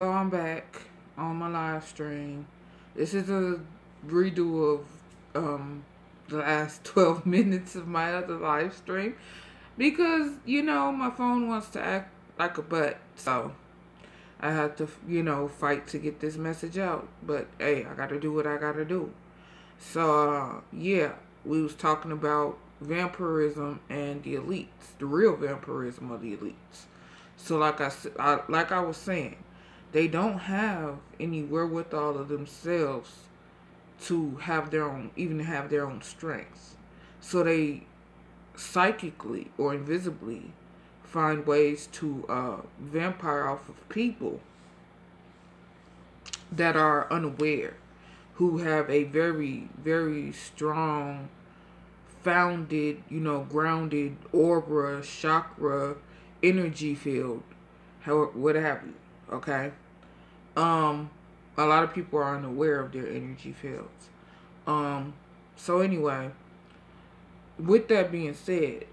So I'm back on my live stream. This is a redo of the last 12 minutes of my other live stream because my phone wants to act like a butt. So I had to fight to get this message out. But hey, I got to do what I got to do. So yeah, we was talking about vampirism and the elites, the real vampirism of the elites. So like I was saying, they don't have any wherewithal of themselves to have their own, even have their own strengths. So they psychically or invisibly find ways to vampire off of people that are unaware, who have a very, very strong, founded, grounded aura, chakra, energy field, however, what have you. Okay. Um, a lot of people are unaware of their energy fields. So anyway, with that being said,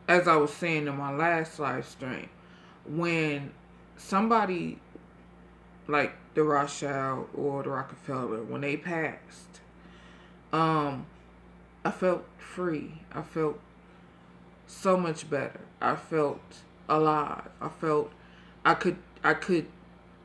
as I was saying in my last live stream, when somebody like the Rothschild or the Rockefeller, when they passed, I felt free. I felt so much better. I felt alive. I could,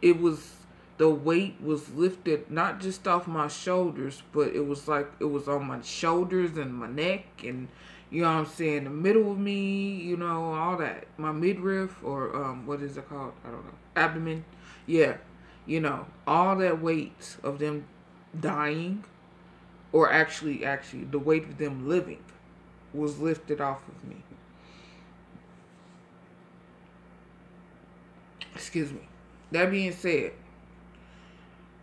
it was, the weight was lifted, not just off my shoulders, but it was like, it was on my shoulders and my neck and, you know what I'm saying, the middle of me, all that. My midriff, or, what is it called? I don't know. Abdomen. Yeah. All that weight of them dying, or actually, the weight of them living was lifted off of me. Excuse me. That being said,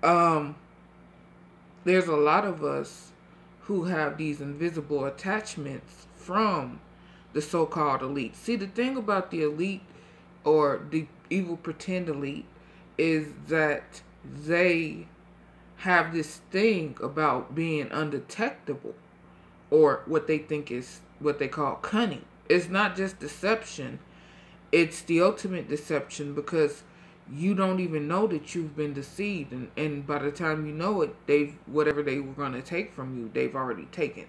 there's a lot of us who have these invisible attachments from the so-called elite. See, the thing about the elite, or the evil pretend elite, is that they have this thing about being undetectable, or what they think is what they call cunning. It's not just deception, it's the ultimate deception, because you don't even know that you've been deceived, and by the time you know it, whatever they were going to take from you, they've already taken.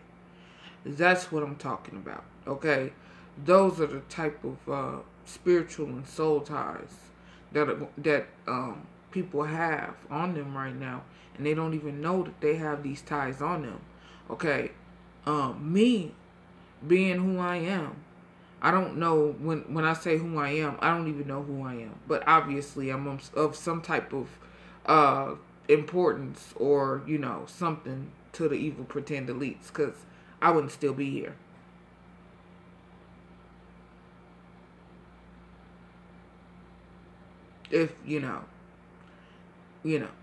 That's what I'm talking about. Okay, those are the type of spiritual and soul ties that people have on them right now, and they don't even know that they have these ties on them. Okay, me being who I am, I don't know, when I say who I am, I don't even know who I am. But obviously I'm of some type of importance, or, something to the evil pretend elites, because I wouldn't still be here. If,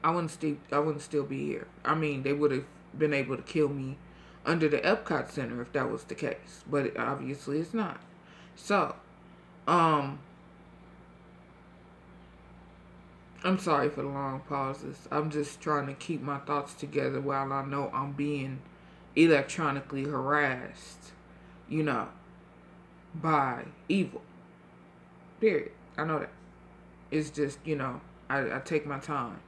I wouldn't still be here. I mean, they would have been able to kill me under the Epcot Center if that was the case. But obviously it's not. So, I'm sorry for the long pauses. I'm just trying to keep my thoughts together while I know I'm being electronically harassed, by evil. Period. I know that. It's just, I take my time.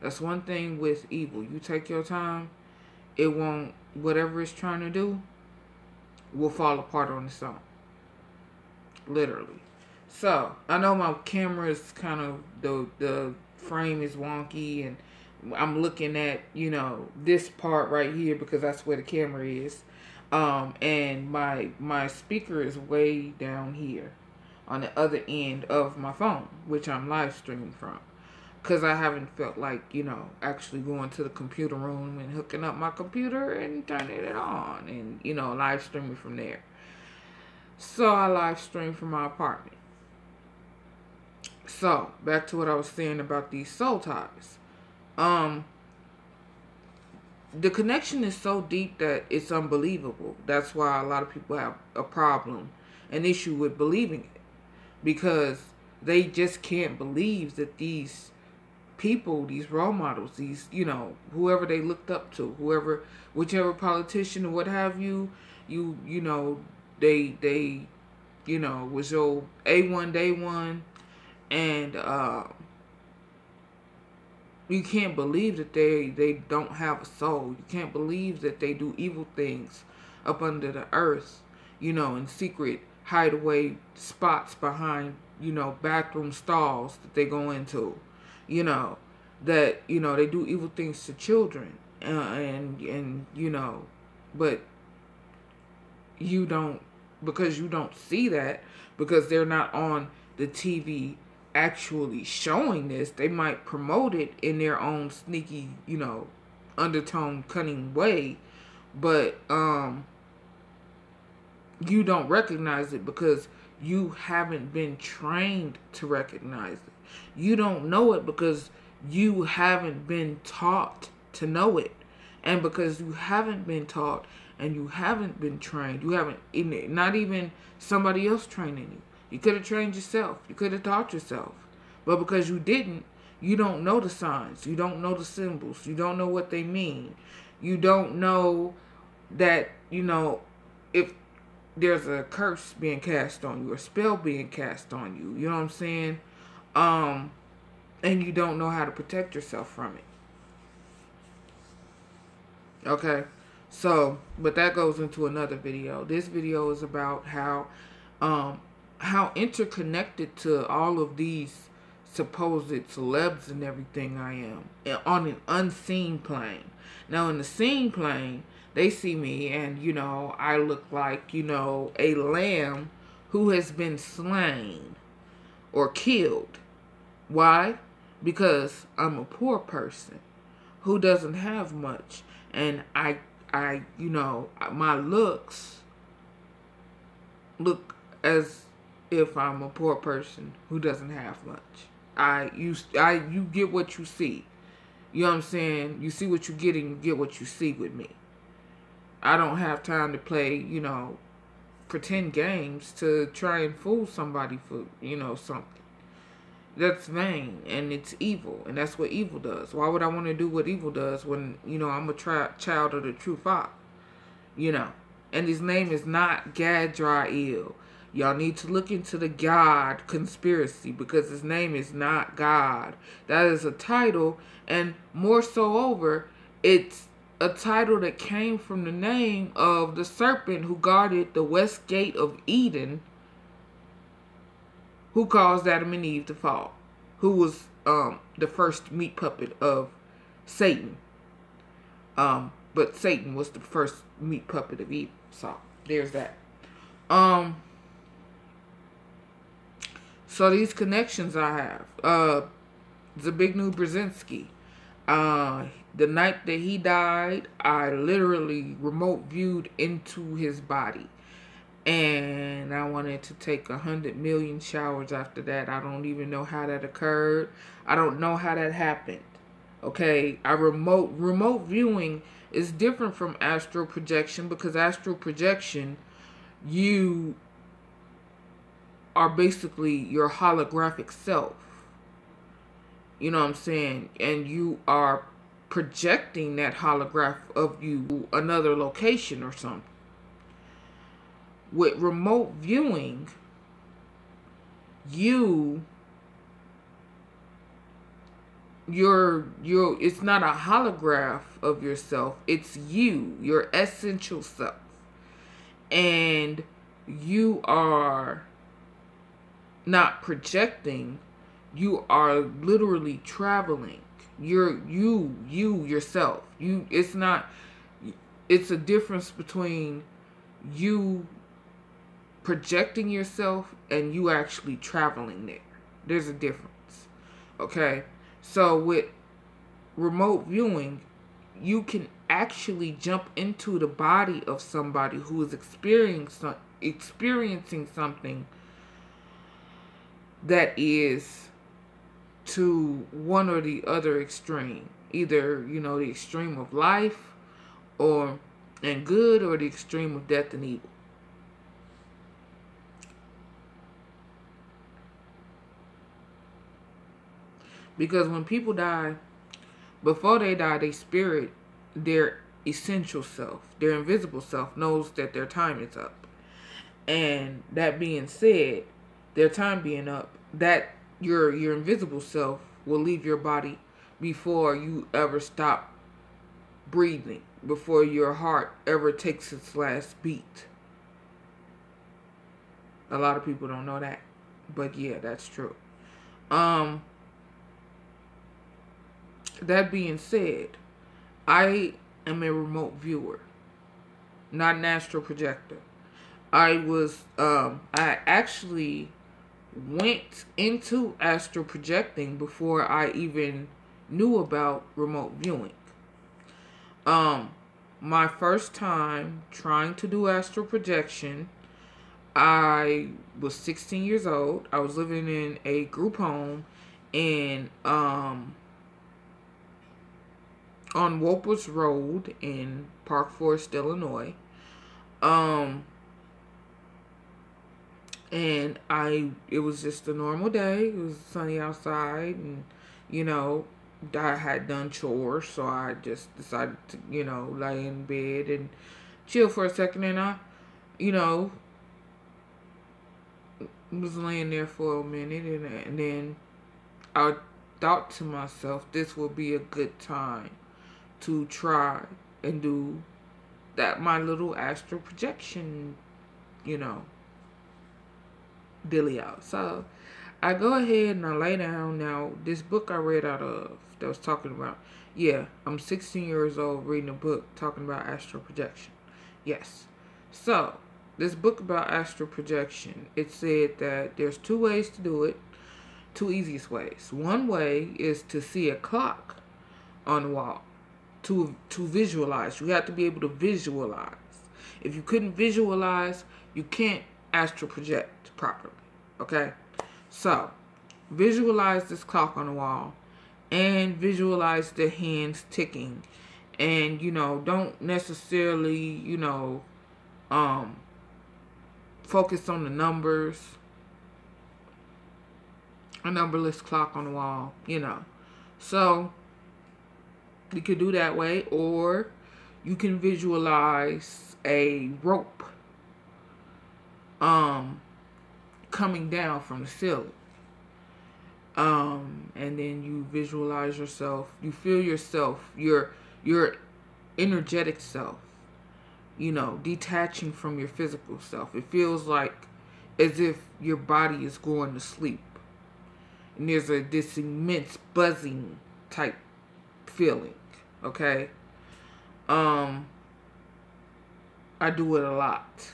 That's one thing with evil. You take your time, it won't, whatever it's trying to do, will fall apart on its own. Literally. So, I know my camera is kind of, the frame is wonky, and I'm looking at, this part right here because that's where the camera is. And my speaker is way down here on the other end of my phone, which I'm live streaming from. Because I haven't felt like, actually going to the computer room and hooking up my computer and turning it on and, live streaming from there. So I live stream from my apartment. So, back to what I was saying about these soul ties. The connection is so deep that it's unbelievable. That's why a lot of people have a problem, an issue with believing it. Because they just can't believe that these people, these role models, these, whoever they looked up to, whichever politician or what have you, they was your A1 day one, And you can't believe that they don't have a soul. You can't believe that they do evil things up under the earth, you know, in secret hideaway spots behind, you know, bathroom stalls that they go into, you know, that, you know, they do evil things to children, and you know, but you don't, because you don't see that, because they're not on the TV actually showing this. They might promote it in their own sneaky, you know, undertone, cunning way, but you don't recognize it because you haven't been trained to recognize it. You don't know it because you haven't been taught to know it. And because you haven't been taught and you haven't been trained, you haven't, not even somebody else training you. You could have trained yourself. You could have taught yourself. But because you didn't, you don't know the signs. You don't know the symbols. You don't know what they mean. You don't know that, you know, if there's a curse being cast on you, a spell being cast on you. You know what I'm saying? And you don't know how to protect yourself from it. Okay? So, but that goes into another video. This video is about how interconnected to all of these supposed celebs and everything I am on an unseen plane. Now, in the seen plane, they see me and, you know, I look like, you know, a lamb who has been slain or killed. Why? Because I'm a poor person who doesn't have much. And I, you know, my looks look as if I'm a poor person who doesn't have much. You get what you see. You know what I'm saying? You see what you get and you get what you see with me. I don't have time to play, you know, pretend games to try and fool somebody for, you know, something. That's vain and it's evil, and that's what evil does. Why would I want to do what evil does when, you know, I'm a child of the true Father? You know, and his name is not Gadrael. Y'all need to look into the God conspiracy, because his name is not God. That is a title, and more so over, it's a title that came from the name of the serpent who guarded the west gate of Eden, who caused Adam and Eve to fall, who was the first meat puppet of Satan. But Satan was the first meat puppet of Eve. So there's that. So these connections I have. Zbigniew Brzezinski. The night that he died, I literally remote viewed into his body. And I wanted to take 100 million showers after that. I don't even know how that occurred. I don't know how that happened. Okay, remote viewing is different from astral projection, because astral projection, you are basically your holographic self. You know what I'm saying? And you are projecting that holograph of you to another location or something. With remote viewing, it's not a holograph of yourself, it's you, your essential self. And you are not projecting, you are literally traveling. You're yourself. It's a difference between you projecting yourself and you actually traveling there. There's a difference. Okay? So with remote viewing, you can actually jump into the body of somebody who is experiencing something that is to one or the other extreme. Either, you know, the extreme of life and good, or the extreme of death and evil. Because when people die, before they die, their spirit, their essential self, their invisible self, knows that their time is up. And that being said, their time being up, that your invisible self will leave your body before you ever stop breathing, before your heart ever takes its last beat. A lot of people don't know that, but yeah, that's true. That being said, I am a remote viewer, not an astral projector. I actually went into astral projecting before I even knew about remote viewing. My first time trying to do astral projection, I was 16 years old. I was living in a group home in on Wolpers Road in Park Forest, Illinois. And it was just a normal day. It was sunny outside, and you know, I had done chores, so I just decided to, lay in bed and chill for a second. And I, you know, was laying there for a minute, and then I thought to myself, this will be a good time to try and do my little astral projection, dilly out. So I go ahead and I lay down. Now, this book I read out of that was talking about, I'm 16 years old reading a book talking about astral projection. Yes. So, this book about astral projection, it said that there's 2 ways to do it, 2 easiest ways. One way is to see a clock on the wall, to visualize. You have to be able to visualize. If you couldn't visualize, you can't astral project properly. Okay? So, visualize this clock on the wall and visualize the hands ticking. And, don't necessarily, focus on the numbers. A numberless clock on the wall, So, you could do that way, or you can visualize a rope coming down from the ceiling. And then you visualize yourself, you feel yourself, your energetic self, detaching from your physical self. It feels like as if your body is going to sleep. And there's this immense buzzing type feeling. Okay? I do it a lot.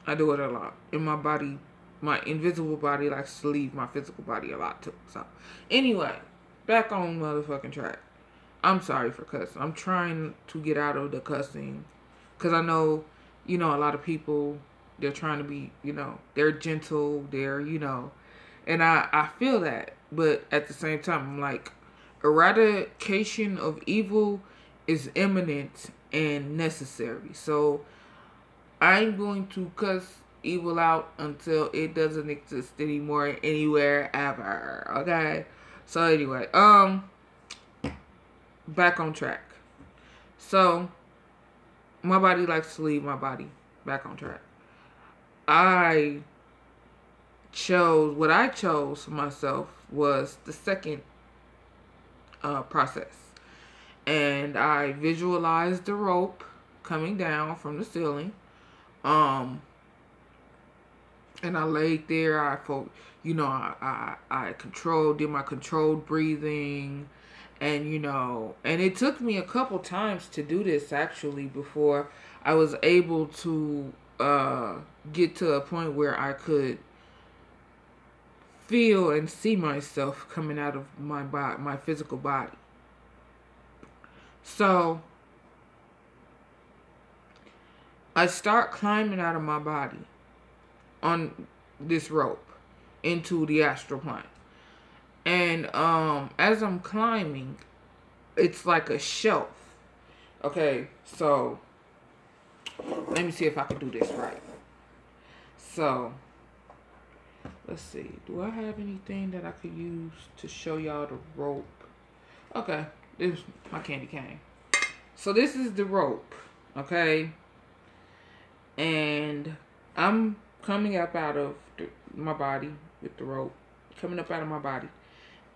And my body, my invisible body, likes to leave my physical body a lot too. So, anyway, back on motherfucking track. I'm sorry for cussing. I'm trying to get out of the cussing. Because I know, a lot of people, they're trying to be, they're gentle. They're, and I feel that. But at the same time, I'm like, eradication of evil is imminent and necessary. So, I'm going to cuss evil out until it doesn't exist anymore, anywhere, ever. Okay? So, anyway, back on track. So, my body likes to leave my body. Back on track. What I chose for myself was the second process. And I visualized the rope coming down from the ceiling. And I laid there. I did my controlled breathing. And, and it took me a couple times to do this, actually, before I was able to get to a point where I could feel and see myself coming out of my physical body. So, I start climbing out of my body on this rope into the astral plane. And as I'm climbing, it's like a shelf. Okay, so let me see if I can do this right. So, let's see. Do I have anything that I could use to show y'all the rope? Okay, this is my candy cane. So this is the rope, okay? And I'm coming up out of my body with the rope coming up out of my body.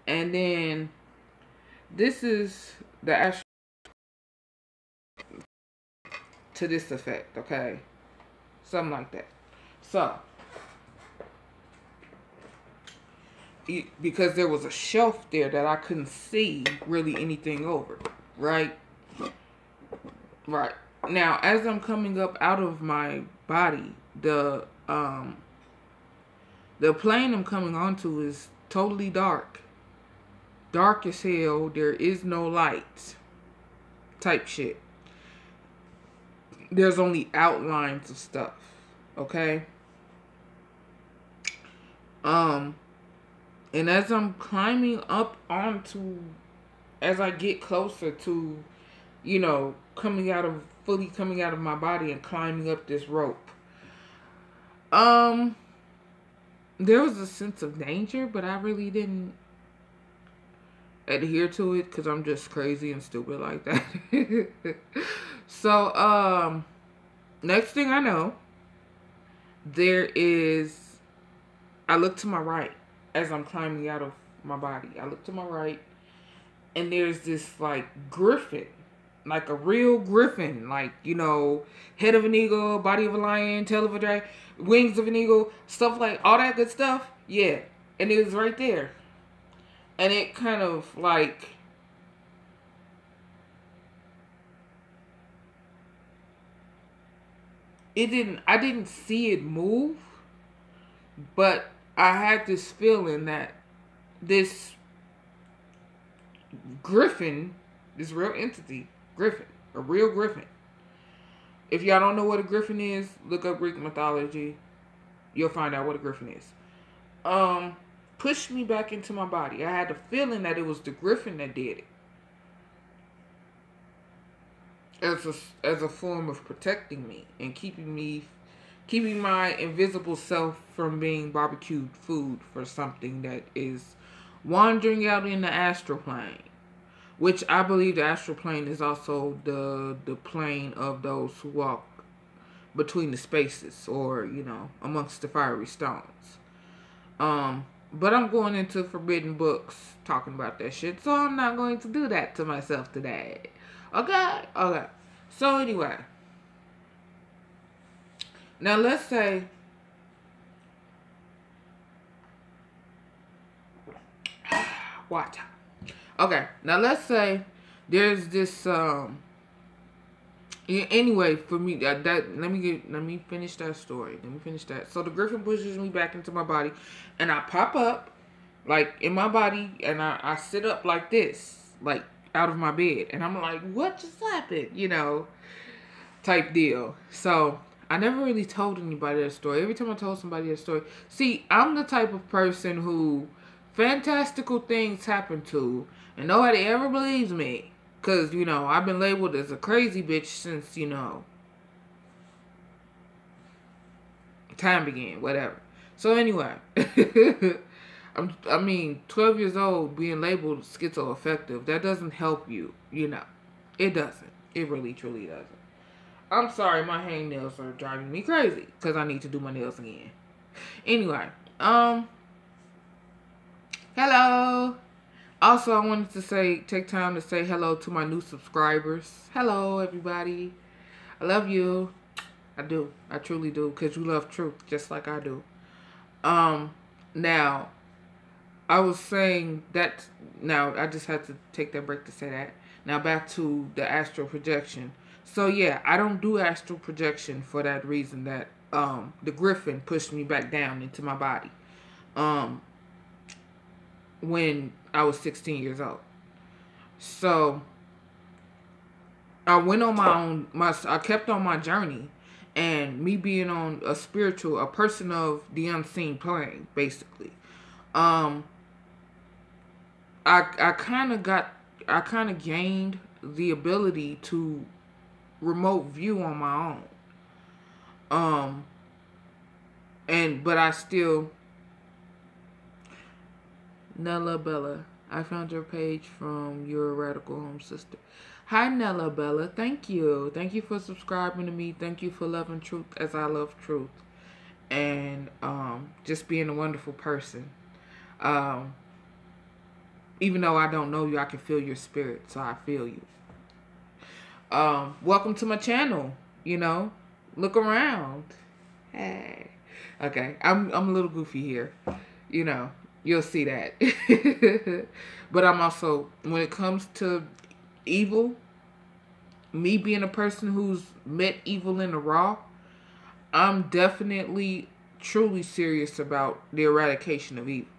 And then this is the astral to this effect, okay? Something like that. So, because there was a shelf there that I couldn't see really anything over, right? Right. Now, as I'm coming up out of my body, the plane I'm coming onto is totally dark. Dark as hell. There is no light. Type shit. There's only outlines of stuff. Okay? And as I'm climbing up onto, as I get closer to, you know, fully coming out of my body and climbing up this rope, there was a sense of danger, but I really didn't adhere to it because I'm just crazy and stupid like that. So, next thing I know, I look to my right as I'm climbing out of my body. I look to my right, and there's this, like, griffin. Like a real griffin. Like, you know, head of an eagle, body of a lion, tail of a dragon, wings of an eagle, stuff like, all that good stuff. Yeah. And it was right there. And it kind of, like, I didn't see it move, but I had this feeling that this griffin, this real entity, griffin, a real griffin. If y'all don't know what a griffin is, look up Greek mythology. You'll find out what a griffin is. Pushed me back into my body. I had the feeling that it was the griffin that did it. As a form of protecting me and keeping my invisible self from being barbecued food for something that is wandering out in the astral plane. Which I believe the astral plane is also the plane of those who walk between the spaces, or, you know, amongst the fiery stones. But I'm going into forbidden books talking about that shit, so I'm not going to do that to myself today. Okay? Okay. So anyway. Now let's say water. Okay, now let's say there's this anyway, for me, let me finish that story. Let me finish that. So the griffin pushes me back into my body, and I pop up, like, in my body, and I sit up like this, like, out of my bed. And I'm like, what just happened? You know, type deal. So I never really told anybody that story. Every time I told somebody that story, see, I'm the type of person who fantastical things happen to, and nobody ever believes me. Because, you know, I've been labeled as a crazy bitch since, you know, time began, whatever. So anyway, 12 years old being labeled schizoaffective, that doesn't help you, you know. It doesn't. It really, truly doesn't. I'm sorry, my hangnails are driving me crazy because I need to do my nails again. Anyway, hello. Also, I wanted to take time to say hello to my new subscribers. Hello, everybody. I love you. I do. I truly do, because you love truth just like I do. Now, I was saying that, now I just had to take that break to say that. Now back to the astral projection. So yeah, I don't do astral projection for that reason, that the griffin pushed me back down into my body when I was 16 years old. So I went on my own, I kept on my journey, and me being on a person of the unseen plane, basically. I kind of gained the ability to remote view on my own. But I still, Nella Bella, I found your page from your Radical Home Sister. Hi, Nella Bella. Thank you. Thank you for subscribing to me. Thank you for loving truth as I love truth. And just being a wonderful person. Um, even though I don't know you, I can feel your spirit, so I feel you. Welcome to my channel. You know, look around. Hey, okay, I'm a little goofy here. You know, you'll see that. But I'm also, when it comes to evil, me being a person who's met evil in the raw, I'm definitely truly serious about the eradication of evil.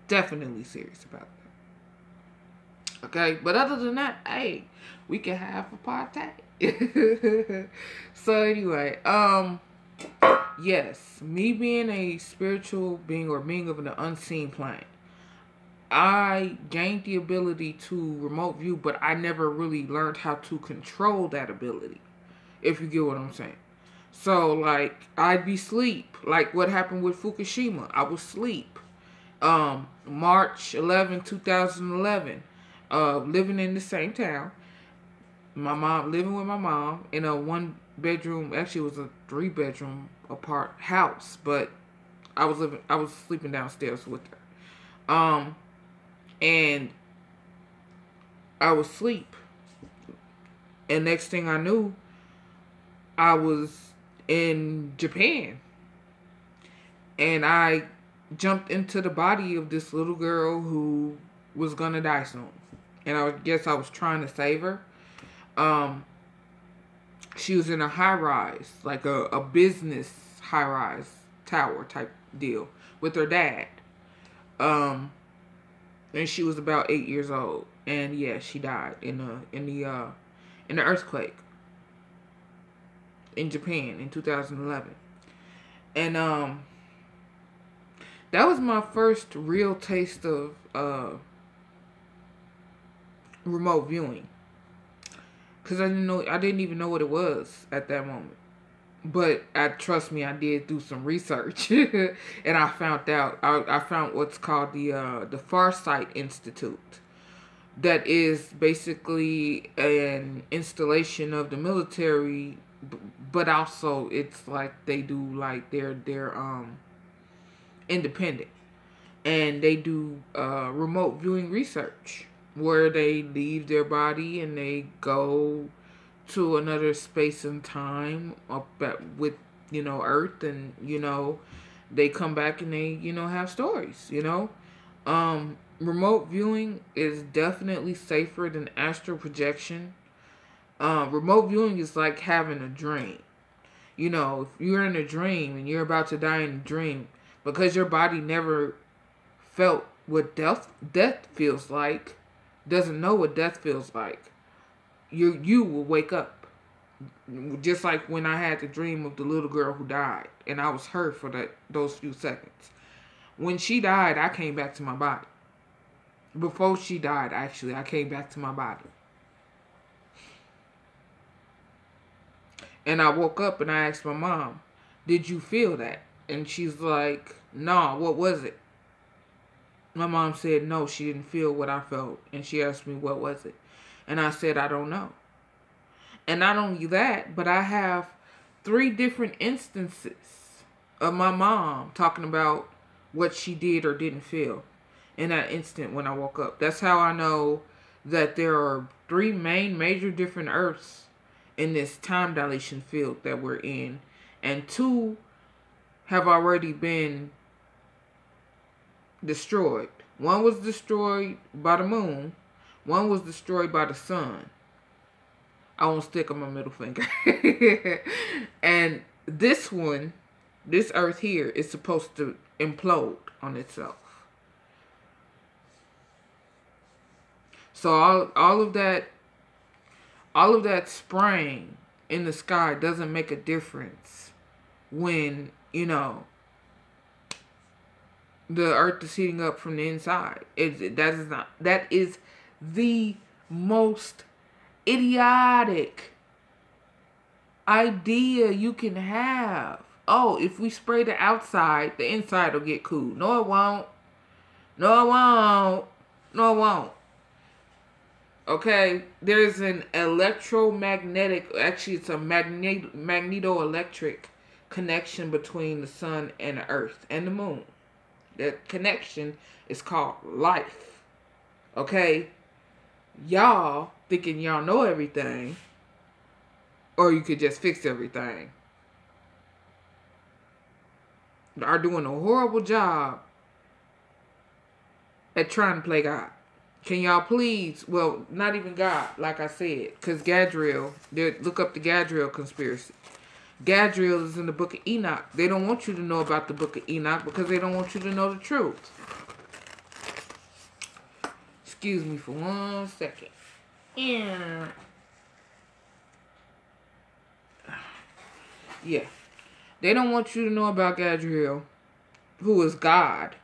Definitely serious about that. Okay, but other than that, hey, we can have a party. So anyway, yes, me being a spiritual being or being of an unseen plane, I gained the ability to remote view, but I never really learned how to control that ability, if you get what I'm saying. So, like, I'd be asleep. Like what happened with Fukushima. I was asleep. March 11, 2011. Living in the same town. Living with my mom in a 1-bedroom, actually it was a 3-bedroom apart house, but I was sleeping downstairs with her. And I was asleep. And next thing I knew, I was in Japan. And I jumped into the body of this little girl who was gonna die soon. And I guess I was trying to save her. She was in a high-rise, like a business high-rise tower type deal with her dad. And she was about 8 years old. And yeah, she died in the earthquake in Japan in 2011. And that was my first real taste of remote viewing. Because I didn't even know what it was at that moment. But trust me, I did do some research, and I found out. I found what's called the Farsight Institute. That is basically an installation of the military, but also it's like they do like they're independent, and they do remote viewing research where they leave their body and they go to another space and time with Earth, and they come back and they have stories. Remote viewing is definitely safer than astral projection. Remote viewing is like having a dream. If you're in a dream and you're about to die in a dream, because your body never felt what death feels like, doesn't know what death feels like, you will wake up. Just like when I had the dream of the little girl who died, and I was hurt for those few seconds. When she died, I came back to my body. Before she died, actually, I came back to my body. And I woke up and I asked my mom, "Did you feel that?" And she's like, "No, what was it?" My mom said, no, she didn't feel what I felt. And she asked me, what was it? And I said, I don't know. And not only that, but I have 3 different instances of my mom talking about what she did or didn't feel in that instant when I woke up. That's how I know that there are 3 major different Earths in this time dilation field that we're in. And 2 have already been destroyed. One was destroyed by the moon. One was destroyed by the sun. I won't stick on my middle finger. And this one, this Earth here, is supposed to implode on itself. So all of that spraying in the sky doesn't make a difference when, the Earth is heating up from the inside. That is the most idiotic idea you can have. Oh, if we spray the outside, the inside will get cool. No, it won't. No, it won't. No, it won't. Okay, there's an electromagnetic, actually it's a magnetoelectric connection between the sun and the Earth and the moon. That connection is called life. Okay? Y'all thinking y'all know everything, or you could just fix everything, are doing a horrible job at trying to play God. Can y'all please, well, not even God, like I said, because Gadriel, look up the Gadriel conspiracy. Gadriel is in the book of Enoch. They don't want you to know about the book of Enoch because they don't want you to know the truth. Excuse me for 1 second. Yeah. Yeah. They don't want you to know about Gadriel, who is God,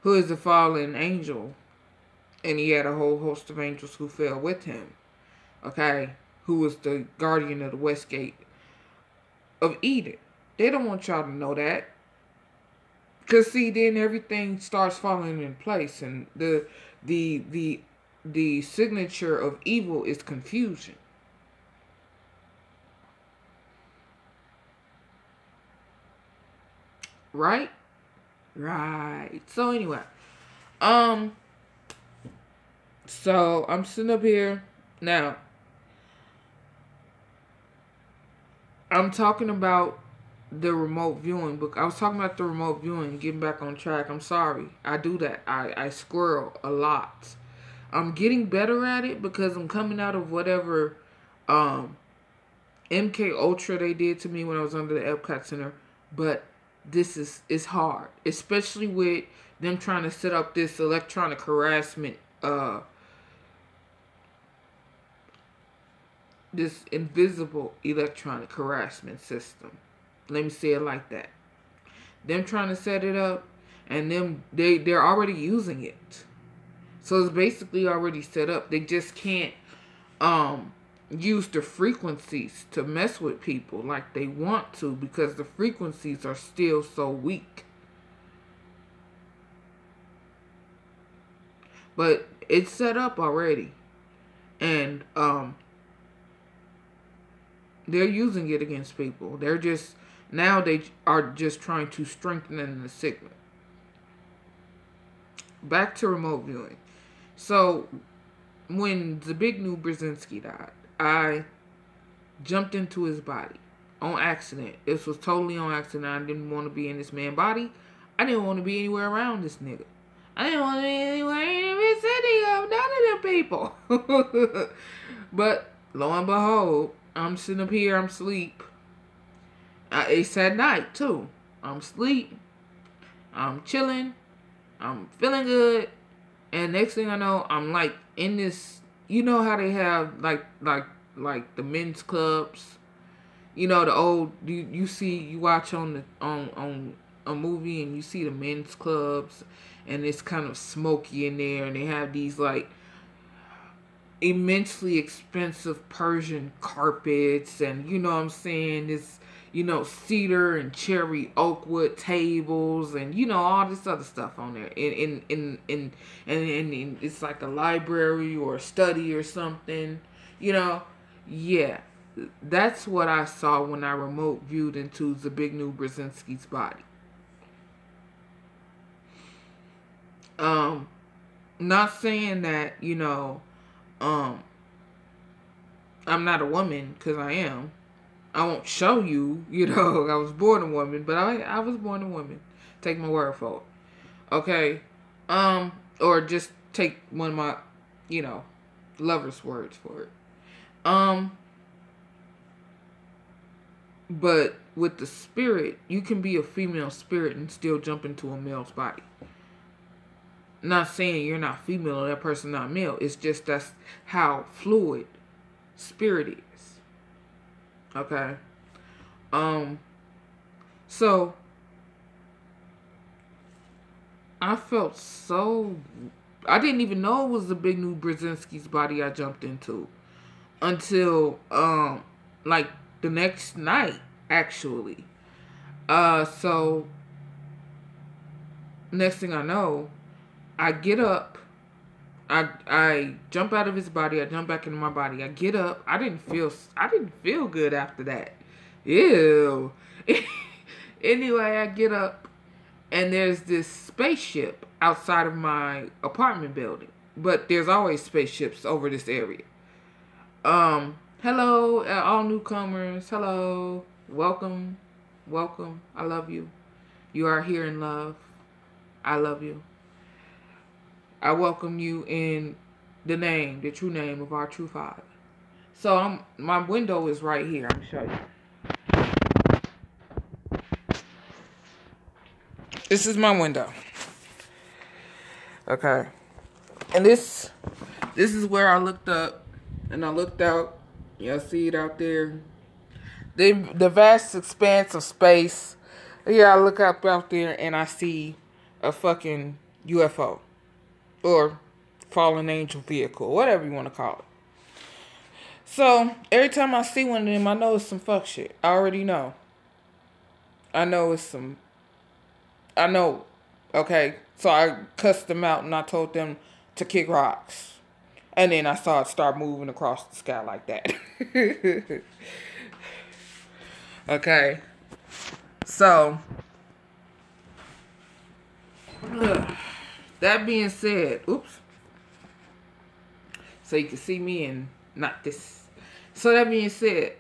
who is the fallen angel, and he had a whole host of angels who fell with him. Okay? Who was the guardian of the west gate of Eden. They don't want y'all to know that. Because see, then everything starts falling in place, and the signature of evil is confusion. Right? Right. So anyway, so I'm sitting up here now. I'm talking about the remote viewing book. I was talking about the remote viewing, getting back on track. I'm sorry. I do that. I squirrel a lot. I'm getting better at it because I'm coming out of whatever MK Ultra they did to me when I was under the Epcot Center. But it's hard. Especially with them trying to set up this electronic harassment this invisible electronic harassment system. Let me say it like that. Them trying to set it up, and they're already using it. So it's basically already set up. They just can't use the frequencies to mess with people like they want to, because the frequencies are still so weak. But it's set up already. And they're using it against people. They're just, now they are just trying to strengthen the signal. Back to remote viewing. So, when Zbigniew Brzezinski died, I jumped into his body on accident. This was totally on accident. I didn't want to be in this man's body. I didn't want to be anywhere around this nigga. I didn't want to be anywhere in the vicinity of none of them people. But, lo and behold, I'm sitting up here, I'm asleep. It's at night, too. I'm asleep. I'm chilling. I'm feeling good. And next thing I know, I'm like in this, you know how they have like the men's clubs? You know, the old, you watch on a movie and you see the men's clubs and it's kind of smoky in there, and they have these like immensely expensive Persian carpets, and you know what I'm saying, this, you know, cedar and cherry oak wood tables, and you know, all this other stuff on there, and it's like a library or a study or something, you know. Yeah, that's what I saw when I remote viewed into Zbigniew Brzezinski's body. Not saying that, you know, I'm not a woman, because I am. I won't show you, you know, I was born a woman, but I was born a woman. Take my word for it. Okay? Or just take one of my, you know, lover's words for it. But with the spirit, you can be a female spirit and still jump into a male's body. Not saying you're not female or that person not male. It's just that's how fluid spirit is. Okay? So I felt so, I didn't even know it was Zbigniew Brzezinski's body I jumped into until like the next night, actually. So next thing I know, I get up, I jump out of his body, I jump back into my body, I get up, I didn't feel good after that. Ew. Anyway, I get up And there's this spaceship outside of my apartment building. But there's always spaceships over this area. Hello, all newcomers. Hello. Welcome. Welcome. I love you. You are here in love. I love you. I welcome you in the true name of our true Father. So my window is right here. I'm gonna show you. This is my window. Okay. And this is where I looked up and I looked out. Y'all see it out there? The vast expanse of space. Yeah, I look up out there and I see a fucking UFO. Or fallen angel vehicle. Whatever you want to call it. So, every time I see one of them, I know it's some fuck shit. I already know. I know it's some... I know. Okay? So, I cussed them out and I told them to kick rocks. And then I saw it start moving across the sky like that. Okay? So... that being said... Oops. So, you can see me and not this... So that being said,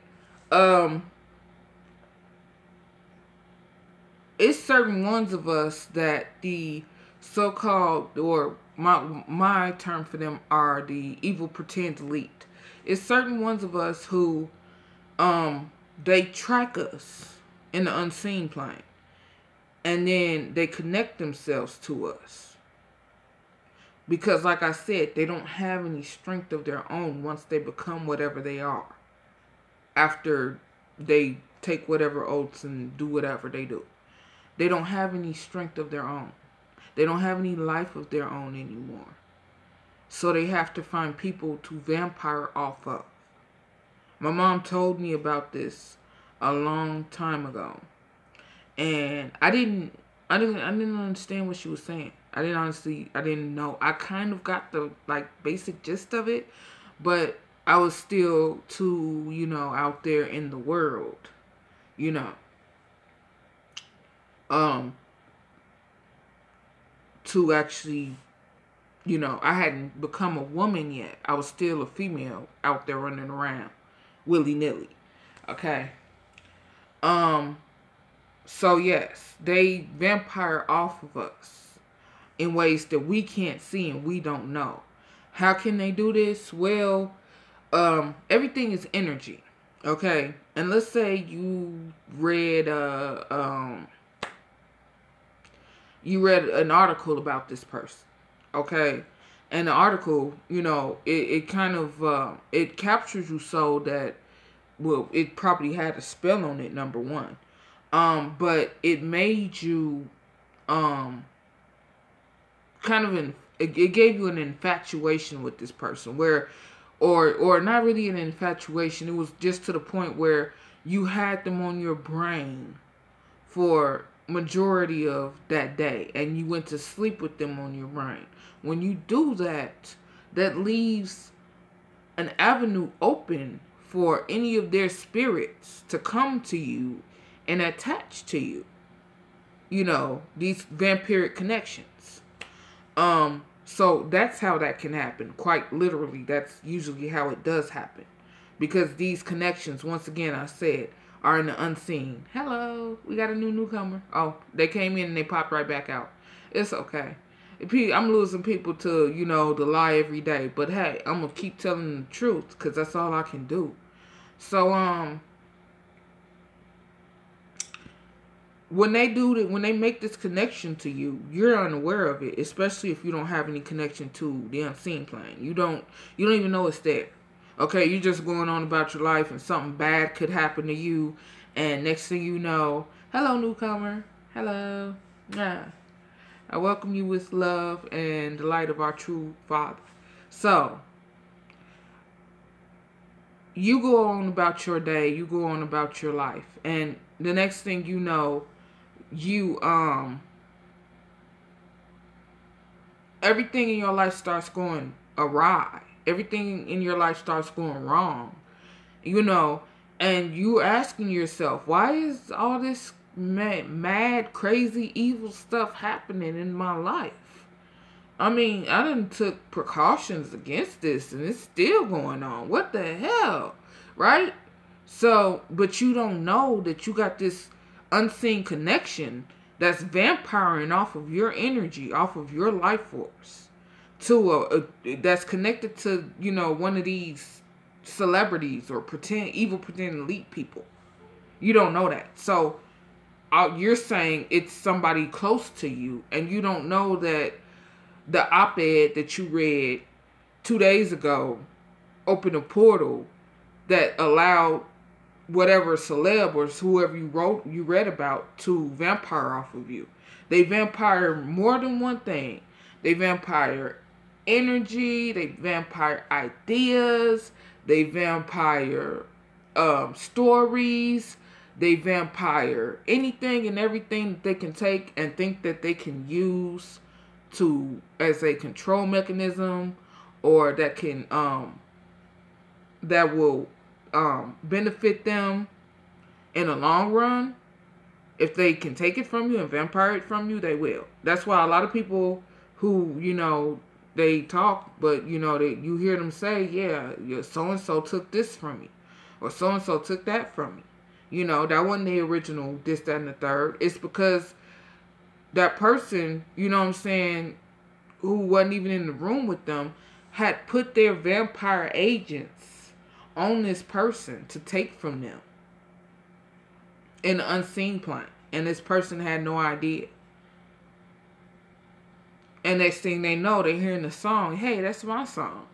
it's certain ones of us that the so-called, or my term for them are the evil pretend elite. It's certain ones of us who, they track us in the unseen plane. And then they connect themselves to us. Because, like I said, they don't have any strength of their own once they become whatever they are. After they take whatever oaths and do whatever they do. They don't have any strength of their own. They don't have any life of their own anymore. So they have to find people to vampire off of. My mom told me about this a long time ago. And I didn't understand what she was saying. I didn't know. I kind of got the, basic gist of it. But I was still too, out there in the world. To actually, I hadn't become a woman yet. I was still a female out there running around. Willy-nilly. Okay. So yes, they vampire off of us in ways that we can't see and we don't know. How can they do this? Well, everything is energy. Okay? And let's say you read an article about this person. Okay? And the article, it kind of it captures you so that, well, it probably had a spell on it, number one. But it made you, kind of it gave you an infatuation with this person or not really an infatuation. It was just to the point where you had them on your brain for majority of that day and you went to sleep with them on your brain. When you do that, that leaves an avenue open for any of their spirits to come to you and attach to you. These vampiric connections. So that's how that can happen. Quite literally, that's usually how it does happen. Because these connections, once again, I said, are in the unseen. Hello, we got a newcomer. Oh, they came in and they popped right back out. It's okay. I'm losing people to, the lie every day. But hey, I'm going to keep telling the truth because that's all I can do. So, when they make this connection to you, you're unaware of it, especially if you don't have any connection to the unseen plane. You don't even know it's there. Okay, you're just going on about your life and something bad could happen to you, and next thing you know, hello newcomer, hello. Yeah. I welcome you with love and the light of our true Father. So, you go on about your day, you go on about your life, and the next thing you know, everything in your life starts going awry. Everything in your life starts going wrong. And you asking yourself, why is all this mad, crazy, evil stuff happening in my life. I mean, I done took precautions against this and it's still going on. What the hell? Right? So, but you don't know that you got this unseen connection that's vampiring off of your energy, off of your life force, to that's connected to, you know, one of these celebrities or evil pretend elite people. You don't know that. So you're saying it's somebody close to you, and you don't know that the op-ed that you read 2 days ago opened a portal that allowed whatever celeb or whoever you read about to vampire off of you. They vampire more than one thing. They vampire energy. They vampire ideas. They vampire stories. They vampire anything and everything that they can take and think that they can use to as a control mechanism, or that can that will benefit them in the long run. If they can take it from you and vampire it from you, they will. That's why a lot of people who, you know, they talk, but you know, you hear them say, yeah, so and so took this from me, or so and so took that from me. You know, that wasn't the original this, that, and the third. It's because that person, you know what I'm saying, who wasn't even in the room with them, had put their vampire agents on this person to take from them in an unseen plane. And this person had no idea. And next thing they know, they're hearing the song, hey, that's my song.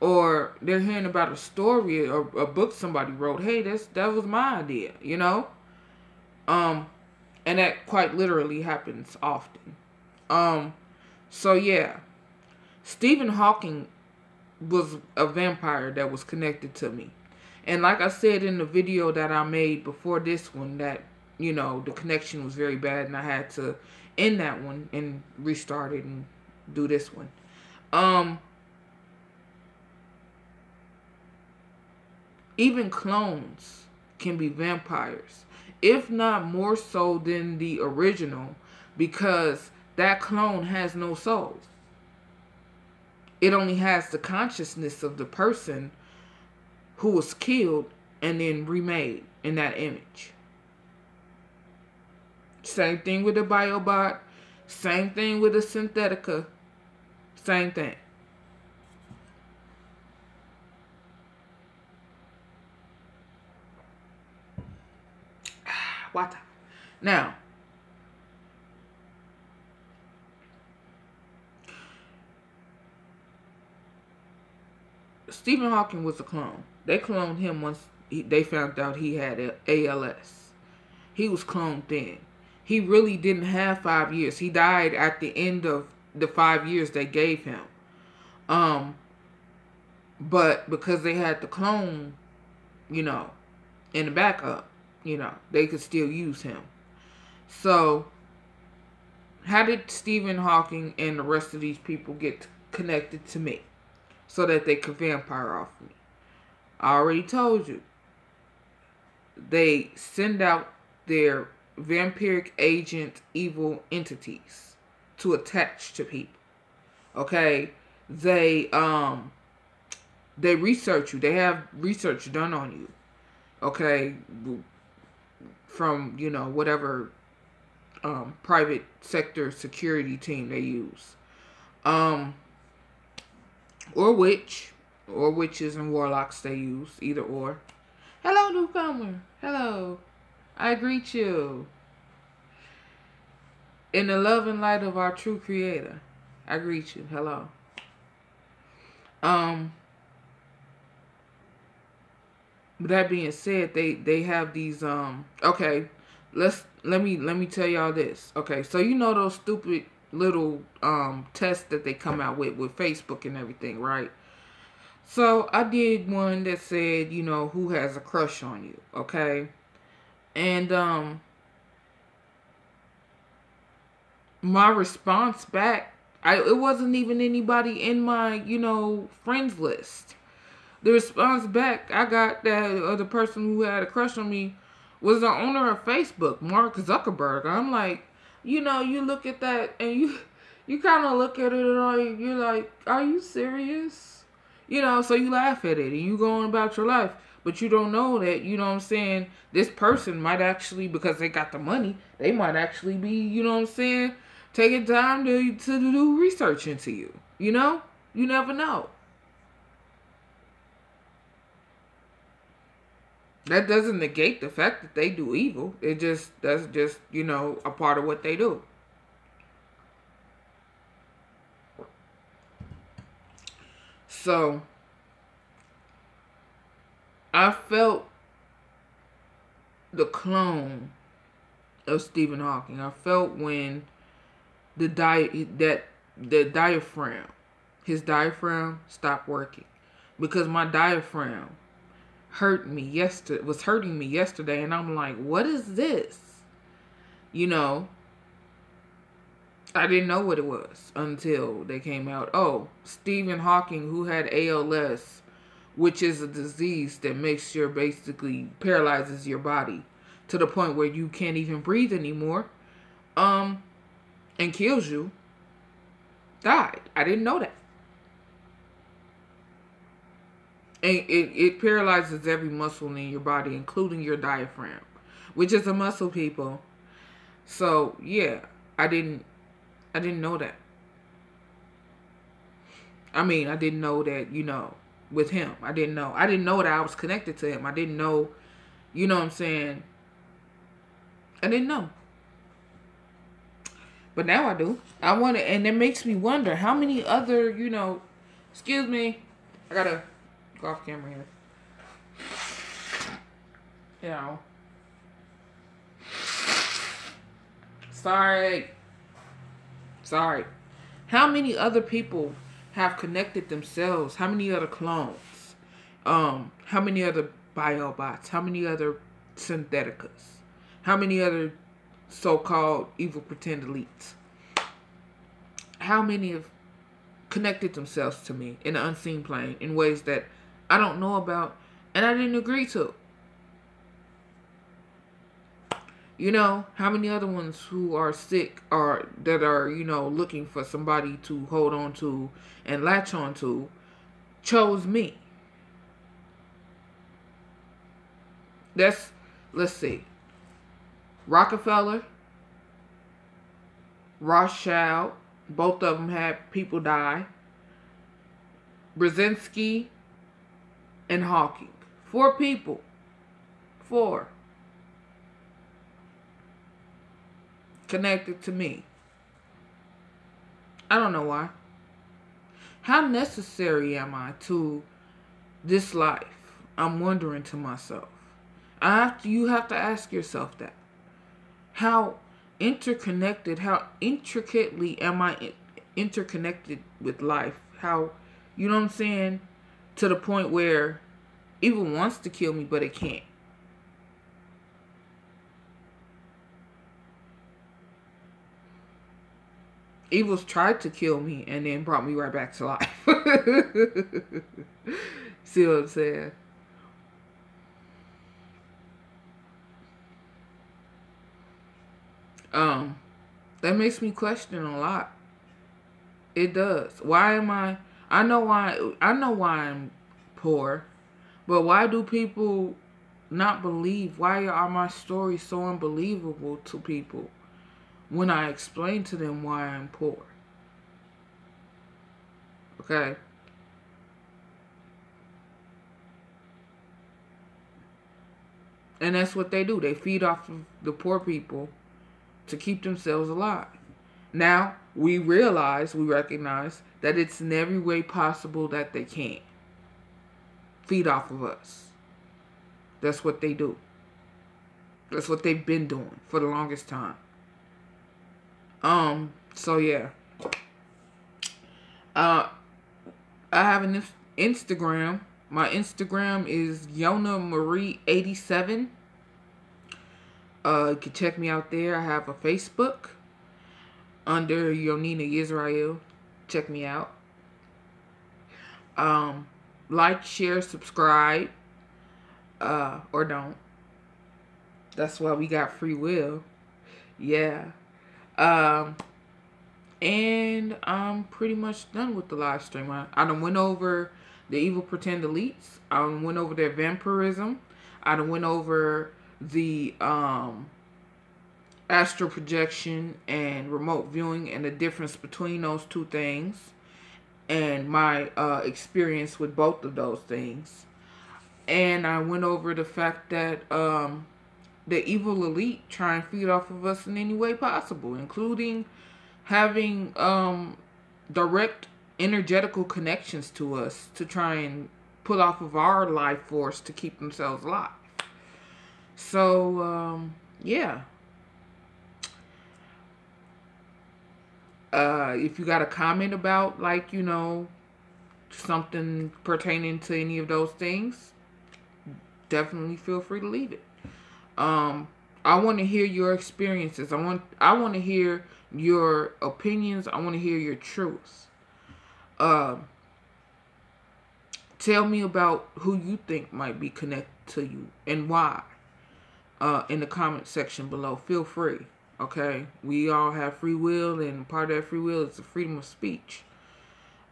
Or they're hearing about a story or a book somebody wrote, hey, that was my idea, you know? And that quite literally happens often. So yeah, Stephen Hawking was a vampire that was connected to me. And like I said in the video that I made before this one, that, you know, the connection was very bad and I had to end that one and restart it and do this one. Even clones can be vampires, if not more so than the original, because that clone has no soul. It only has the consciousness of the person who was killed and then remade in that image. Same thing with the biobot. Same thing with the synthetica. Same thing. What? Now, Stephen Hawking was a clone. They cloned him once they found out he had ALS. He was cloned then. He really didn't have 5 years. He died at the end of the 5 years they gave him. But because they had the clone, you know, in the backup, you know, they could still use him. So, how did Stephen Hawking and the rest of these people get connected to me so that they could vampire off me? I already told you. They send out their vampiric agent evil entities to attach to people. Okay? They research you. They have research done on you. Okay? From, you know, whatever private sector security team they use. Or witches and warlocks they use. Either or. Hello, newcomer. Hello. I greet you. In the love and light of our true creator. I greet you. Hello. That being said, they have these okay, let me tell y'all this. Okay, so you know those stupid little tests that they come out with Facebook and everything, right? So I did one that said, you know, who has a crush on you, okay? And my response back, it wasn't even anybody in my, you know, friends list. The response back I got that the person who had a crush on me was the owner of Facebook, Mark Zuckerberg. I'm like, you look at that and you kind of look at it and you're like, are you serious? So you laugh at it and you go on about your life. But you don't know that, what I'm saying, this person might actually, because they got the money, they might actually be, what I'm saying, taking time to do research into you. You never know. That doesn't negate the fact that they do evil. That's just, a part of what they do. So, I felt the clone of Stephen Hawking. I felt when the diaphragm, his diaphragm stopped working, because my diaphragm was hurting me yesterday, and I'm like, what is this? I didn't know what it was until they came out. Oh, Stephen Hawking, who had ALS, which is a disease that basically paralyzes your body to the point where you can't even breathe anymore, and kills you, died. I didn't know that. And it paralyzes every muscle in your body, including your diaphragm, which is a muscle, people. So yeah, I didn't know that. I mean, I didn't know that, with him. I didn't know that I was connected to him. I didn't know, what I'm saying? I didn't know. But now I do. I want to, and it makes me wonder how many other, excuse me, I gotta go off camera here. Sorry. How many other people have connected themselves? How many other clones? How many other biobots? How many other syntheticas? How many other so-called evil pretend elites? How many have connected themselves to me in the unseen plane in ways that I don't know about and I didn't agree to? How many other ones who are sick or that are, looking for somebody to hold on to and latch on to chose me? Let's see. Rockefeller, Rothschild, both of them had people die. Brzezinski and Hawking. 4 people. 4. Connected to me. I don't know why. How necessary am I to this life? I'm wondering to myself. You have to ask yourself that. How interconnected, how intricately am I interconnected with life? How, you know what I'm saying? To the point where evil wants to kill me, but it can't. Evil's tried to kill me and then brought me right back to life. See what I'm saying? That makes me question a lot. It does. Why am I know why I'm poor, but why do people not believe? Why are my stories so unbelievable to people when I explain to them why I'm poor? Okay. And that's what they do. They feed off of the poor people to keep themselves alive. Now, we recognize that it's in every way possible that they can't feed off of us. That's what they do. That's what they've been doing for the longest time. So yeah. I have an Instagram. My Instagram is YonaMarie87. You can check me out there. I have a Facebook under Yonina Israel. Check me out. Like, share, subscribe, or don't. That's why we got free will. Yeah. Um, and I'm pretty much done with the live stream. I done went over the evil pretend elites. I done went over their vampirism. I done went over the astral projection and remote viewing and the difference between those two things and my experience with both of those things. And I went over the fact that the evil elite try and feed off of us in any way possible, including having direct energetical connections to us to try and pull off of our life force to keep themselves alive. So, yeah. If you got a comment about, like, you know, something pertaining to any of those things, definitely feel free to leave it. I want to hear your experiences. I want to hear your opinions. I want to hear your truths. Tell me about who you think might be connected to you and why. In the comment section below. Feel free. Okay? We all have free will, and part of that free will is the freedom of speech.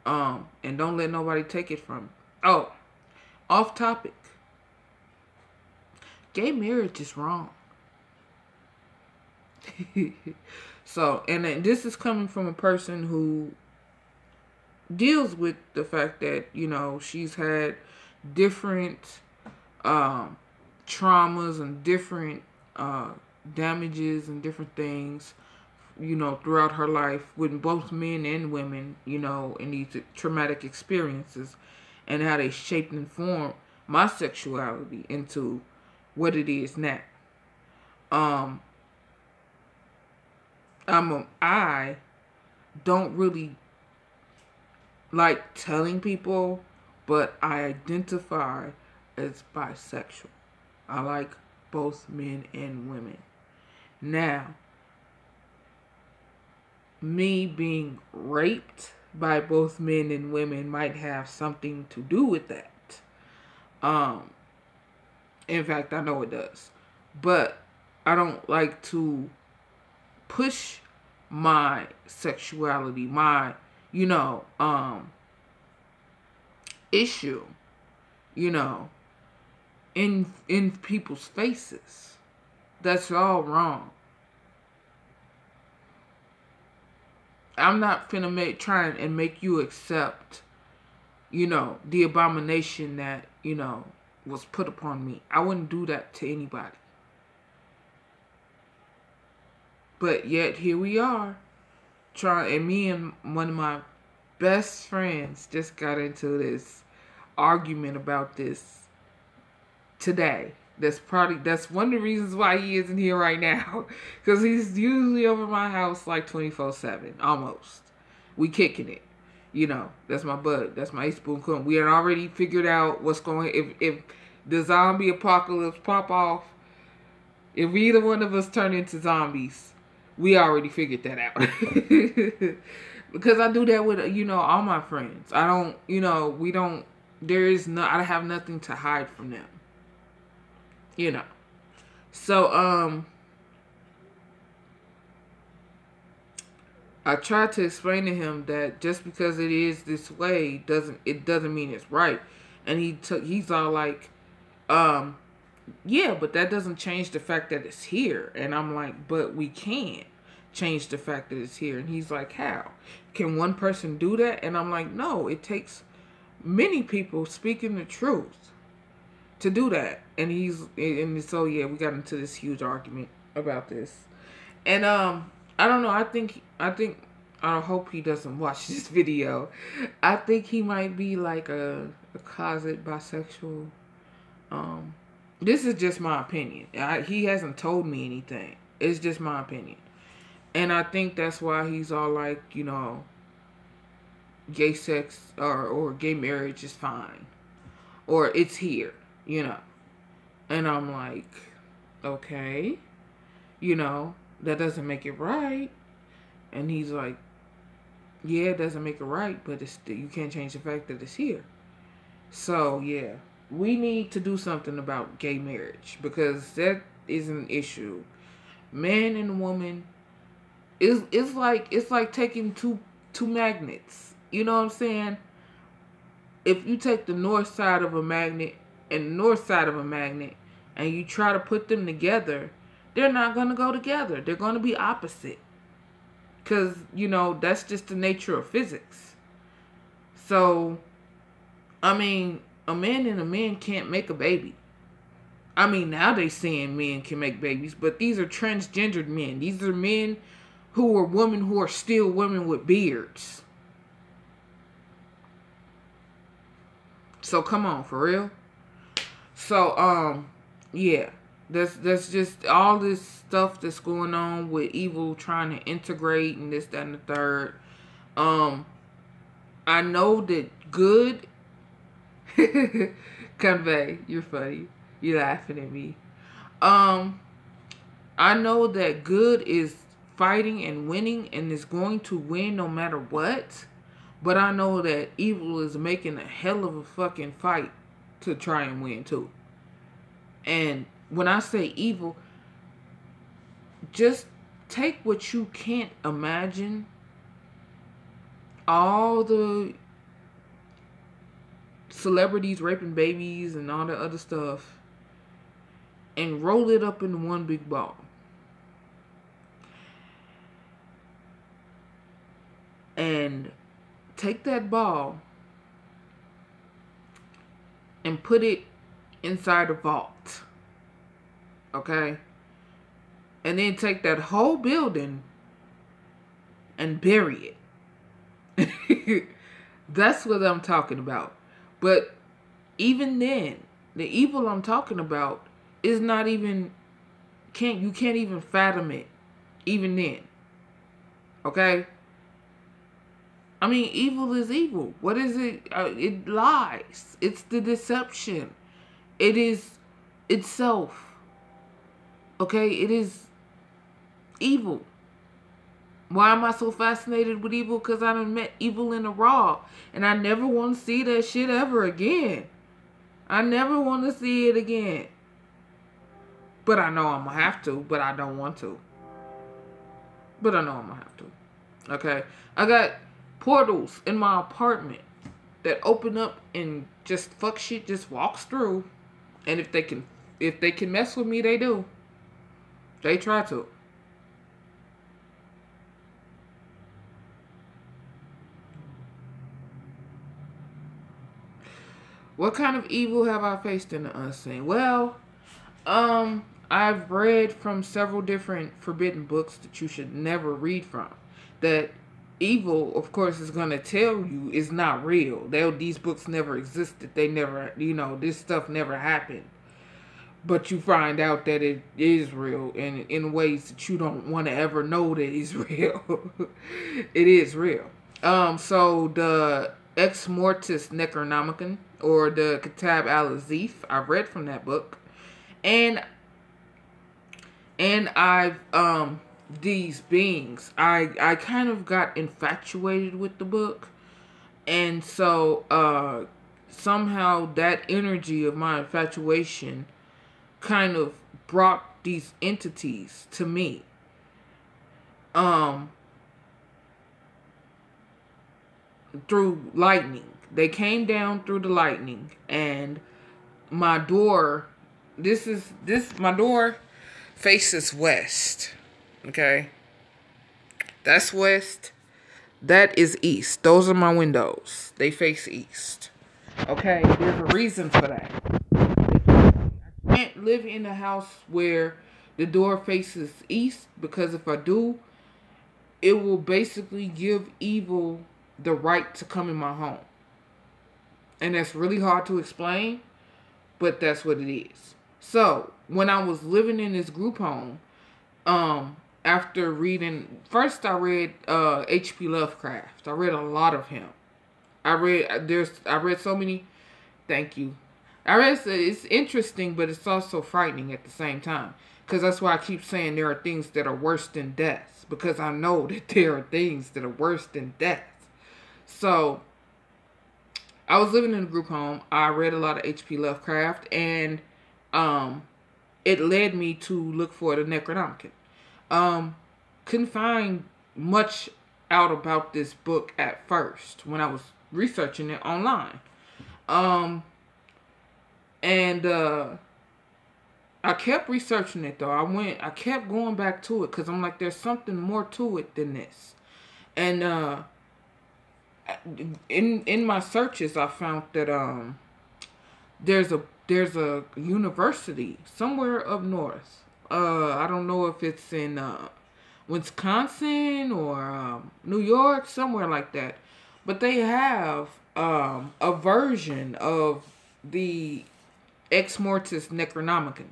And don't let nobody take it from you. Oh, off topic. Gay marriage is wrong. So, and this is coming from a person who deals with the fact that, you know, she's had different traumas and different damages and different things, you know, throughout her life with both men and women, you know, in these traumatic experiences, and how they shaped and formed my sexuality into what it is now. I don't really like telling people, but I identify as bisexual. I like both men and women. Now, me being raped by both men and women might have something to do with that. In fact, I know it does. But I don't like to push my sexuality, my, you know, issue, you know, in people's faces. That's all wrong. I'm not finna try and make you accept, you know, the abomination that, you know, was put upon me. I wouldn't do that to anybody. But yet here we are, and me and one of my best friends just got into this argument about this today. That's one of the reasons why he isn't here right now, because he's usually over my house like 24/7, almost. We kicking it, you know. That's my bud. That's my spoon coon. We had already figured out what's going. If the zombie apocalypse pop off, if either one of us turn into zombies, we already figured that out. Because I do that with, you know, all my friends. I don't, you know, I have nothing to hide from them. You know. So, I tried to explain to him that just because it is this way doesn't mean it's right. And he's all like, yeah, but that doesn't change the fact that it's here. And I'm like, but we can change the fact that it's here. And he's like, how? Can one person do that? And I'm like, no, it takes many people speaking the truth to do that. And so yeah, we got into this huge argument about this. And I don't know, I hope he doesn't watch this video. I think he might be like a closet bisexual. This is just my opinion. He hasn't told me anything. It's just my opinion. And I think that's why he's all like, you know, gay sex or gay marriage is fine. Or it's here, you know. And I'm like, okay, you know, that doesn't make it right. And he's like, yeah, it doesn't make it right, but you can't change the fact that it's here. So, yeah, we need to do something about gay marriage, because that is an issue. Man and woman is it's like taking two magnets. You know what I'm saying? If you take the north side of a magnet and the north side of a magnet and you try to put them together, they're not going to go together. They're going to be opposite. Because, that's just the nature of physics. So, I mean, a man and a man can't make a baby. I mean, now they saying men can make babies, but these are transgendered men. These are men who are women who are still women with beards. So come on, for real. So yeah, that's just all this stuff that's going on with evil trying to integrate and this, that, and the third. I know that good. Convey, you're funny. You're laughing at me. I know that good is fighting and winning and is going to win no matter what. But I know that evil is making a hell of a fucking fight to try and win too. And when I say evil, just take what you can't imagine. All the celebrities raping babies and all that other stuff, and roll it up into one big ball. And take that ball and put it inside a vault. Okay? And then take that whole building and bury it. That's what I'm talking about. But even then, the evil I'm talking about is not even, you can't even fathom it. Even then. Okay? I mean, evil is evil. What is it? It lies. It's the deception. It is itself. Okay? It is evil. Why am I so fascinated with evil? Because I done met evil in the raw. And I never want to see that shit ever again. I never want to see it again. But I know I'm going to have to. But I don't want to. But I know I'm going to have to. Okay? I got portals in my apartment that open up and just fuck shit just walks through. And if they can mess with me, they do. They try to. What kind of evil have I faced in the unseen? Well, I've read from several different forbidden books that you should never read from. That evil, of course, is going to tell you is not real. These books never existed. They never, this stuff never happened. But you find out that it is real, and in ways that you don't want to ever know that it's real. It is real. So the Ex Mortis Necronomicon, or the Kitab al-Azif, I've read from that book. And I've, these beings, I kind of got infatuated with the book. And so, somehow that energy of my infatuation kind of brought these entities to me. Through lightning. They came down through the lightning, and my door, my door faces west. Okay? That's west. That is east. Those are my windows. They face east. Okay? There's a reason for that. I can't live in a house where the door faces east, because if I do, it will basically give evil the right to come in my home. And that's really hard to explain, but that's what it is. So, when I was living in this group home, after reading, first I read H.P. Lovecraft. I read a lot of him. I read so many, thank you. It's interesting, but it's also frightening at the same time. Because that's why I keep saying there are things that are worse than death. Because I know that there are things that are worse than death. So, I was living in a group home. I read a lot of H.P. Lovecraft, and it it led me to look for the Necronomicon. Couldn't find much out about this book at first when I was researching it online. And I kept researching it though. I kept going back to it because I'm like, there's something more to it than this. And in my searches, I found that there's a university somewhere up north. I don't know if it's in Wisconsin or New York, somewhere like that. But they have a version of the Ex Mortis Necronomicon.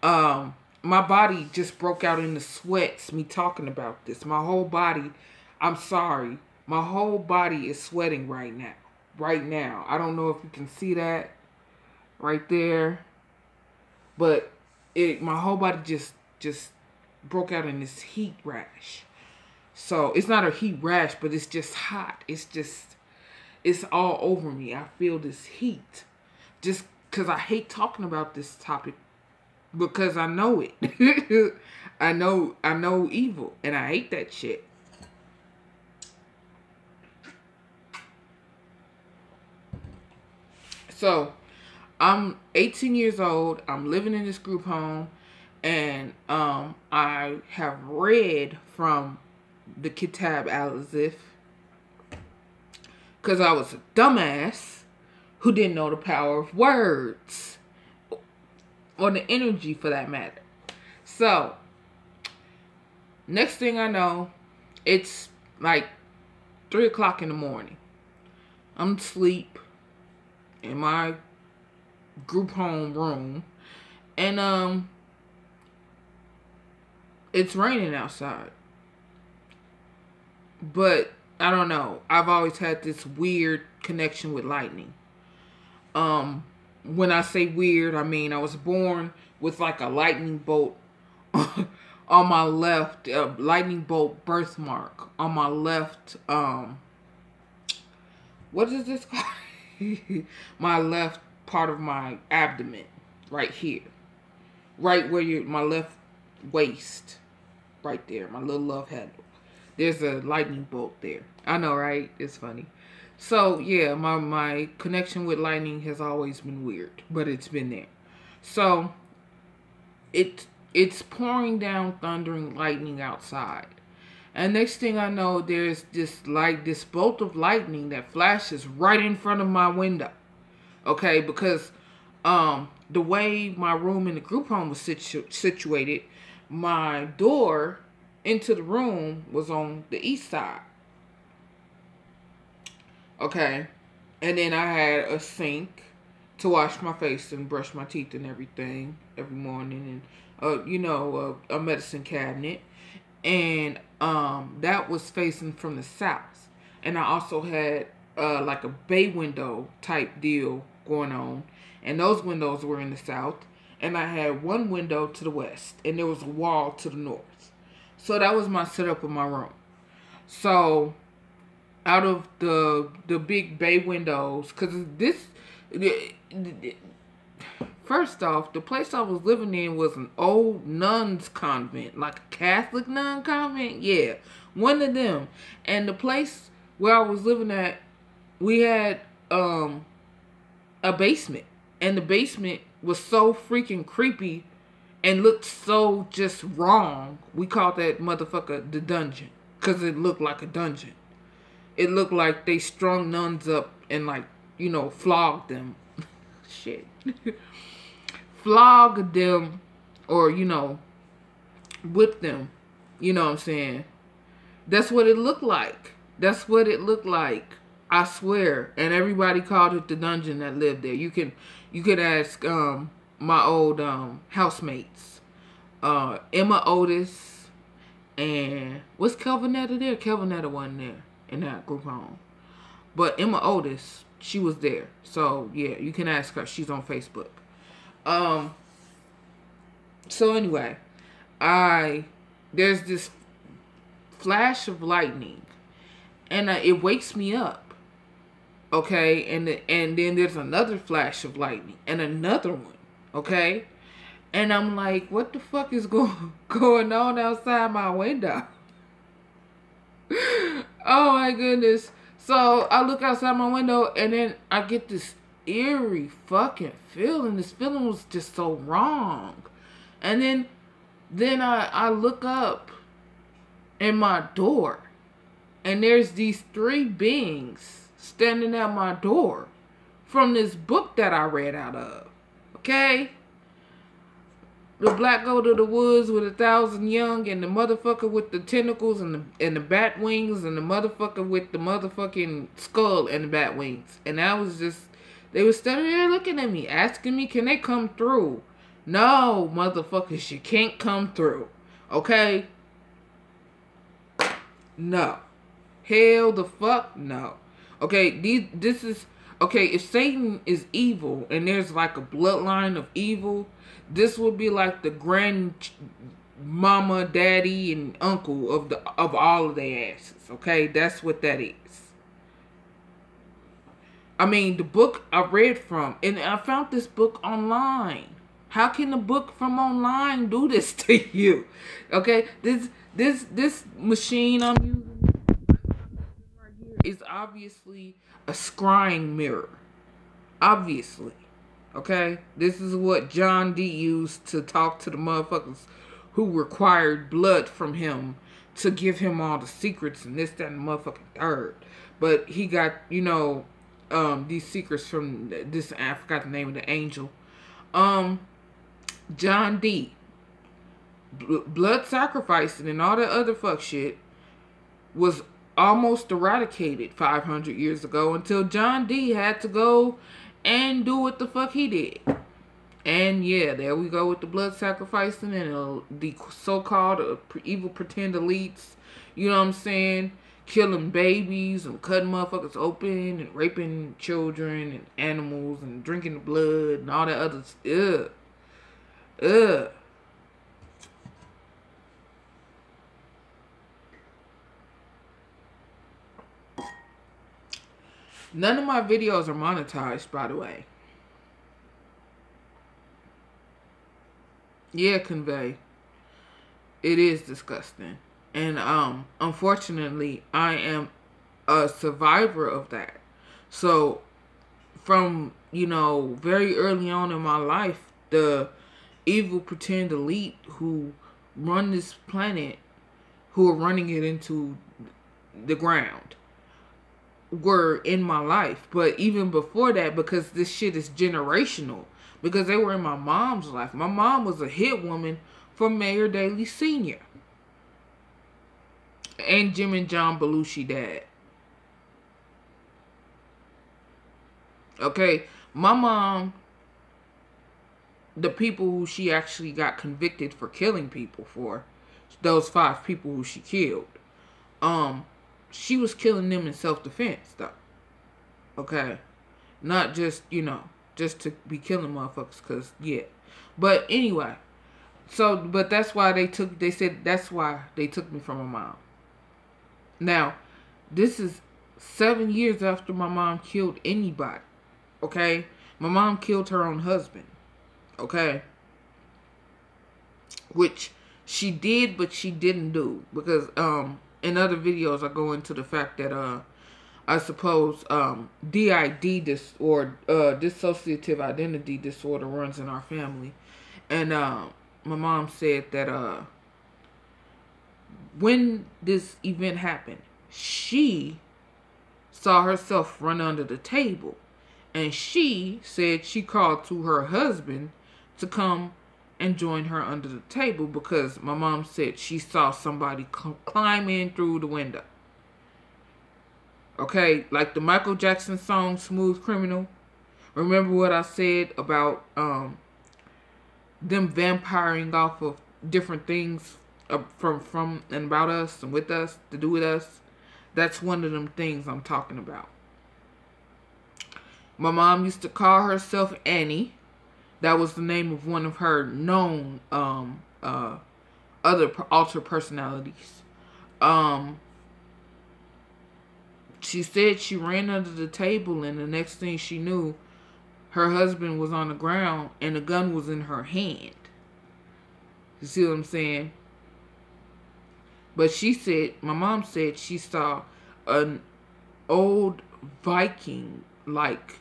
My body just broke out into sweats, me talking about this. My whole body, I'm sorry, my whole body is sweating right now. Right now. I don't know if you can see that right there. But my whole body just broke out in this heat rash. So, it's not a heat rash, but it's just hot. It's all over me. I feel this heat. Just because I hate talking about this topic. Because I know it. I know evil. And I hate that shit. So, I'm 18 years old. I'm living in this group home. And I have read from the Kitab Al-Azif. Because I was a dumbass who didn't know the power of words. Or the energy for that matter. So, next thing I know, it's like 3 o'clock in the morning. I'm asleep in my group home room. And it's raining outside. But I don't know. I've always had this weird connection with lightning. When I say weird, I mean I was born with like a lightning bolt on my left, lightning bolt birthmark on my left, what is this called? My left part of my abdomen, right here. Right where my left waist, right there, my little love handle. There's a lightning bolt there. I know, right? It's funny. So, yeah, my connection with lightning has always been weird, but it's been there. So, it's pouring down thundering lightning outside. And next thing I know, there's this bolt of lightning that flashes right in front of my window. Okay, because the way my room in the group home was situated, my door into the room was on the east side. Okay, and then I had a sink to wash my face and brush my teeth and everything every morning, and a medicine cabinet, and that was facing from the south. And I also had like a bay window type deal going on, and those windows were in the south, and I had one window to the west, and there was a wall to the north. So that was my setup of my room. So out of the big bay windows, because first off, the place I was living in was an old nuns convent, like a Catholic nun convent. Yeah, one of them. And the place where I was living at, we had a basement, and the basement was so freaking creepy and looked so just wrong. We called that motherfucker the dungeon, because it looked like a dungeon. It looked like they strung nuns up and, like, flogged them. Shit. Flogged them, or, whipped them. You know what I'm saying? That's what it looked like. That's what it looked like. I swear. And everybody called it the dungeon that lived there. You could ask my old housemates. Emma Otis. And what's Kelvinetta there? Kelvinetta wasn't there in that group home. But Emma Otis, she was there. So, yeah, you can ask her. She's on Facebook. So, anyway, there's this flash of lightning. And it wakes me up. Okay? And then there's another flash of lightning. And another one. Okay? And I'm like, what the fuck is going on outside my window? Oh my goodness. So I look outside my window and then I get this eerie fucking feeling. This feeling was just so wrong. And then I look up in my door and there's these three beings standing at my door from this book that I read out of. Okay? The Black Goat of the Woods with 1,000 Young, and the motherfucker with the tentacles and the bat wings, and the motherfucker with the motherfucking skull and the bat wings. And I was just, they were standing there looking at me, asking me, can they come through? No, motherfuckers, you can't come through. Okay? No. Hell the fuck no. Okay, this is, okay, if Satan is evil and there's like a bloodline of evil, this would be like the grandmama, daddy, and uncle of all of their asses. Okay, that's what that is. I mean, the book I read from, and I found this book online. How can a book from online do this to you? Okay, this machine I'm using right here is obviously a scrying mirror. Obviously. Okay? This is what John Dee used to talk to the motherfuckers who required blood from him to give him all the secrets and this, that, and the motherfucking third. But he got, you know, these secrets from this, I forgot the name of the angel. John Dee. Blood sacrificing and all that other fuck shit was almost eradicated 500 years ago until John Dee had to go and do what the fuck he did. And yeah, there we go with the blood sacrificing and the so-called evil pretend elites. You know what I'm saying? Killing babies and cutting motherfuckers open and raping children and animals and drinking the blood and all that other stuff. Ugh. None of my videos are monetized, by the way. Yeah, Convey. It is disgusting. And unfortunately, I am a survivor of that. So, from, you know, very early on in my life, the evil pretend elite who run this planet, who are running it into the ground, were in my life. But even before that, because this shit is generational, because they were in my mom's life. My mom was a hit woman for Mayor Daley Sr. and Jim and John Belushi dad. Okay, my mom, the people who she actually got convicted for killing people for, those 5 people who she killed, she was killing them in self-defense, though. Okay? Not just, you know, just to be killing motherfuckers, because, yeah. But anyway, so, but that's why they said that's why they took me from my mom. Now, this is 7 years after my mom killed anybody. Okay? My mom killed her own husband. Okay? Which she did, but she didn't do. Because, in other videos, I go into the fact that, I suppose, DID, or dissociative identity disorder runs in our family. And, my mom said that, when this event happened, she saw herself run under the table. And she said she called to her husband to come and join her under the table, because my mom said she saw somebody climb in through the window. Okay, like the Michael Jackson song Smooth Criminal. Remember what I said about them vampiring off of different things from and about us and with us, to do with us? That's one of them things I'm talking about. My mom used to call herself Annie. That was the name of one of her known other alter personalities. She said she ran under the table, and the next thing she knew, her husband was on the ground and a gun was in her hand. You see what I'm saying? But she said, my mom said she saw an old Viking like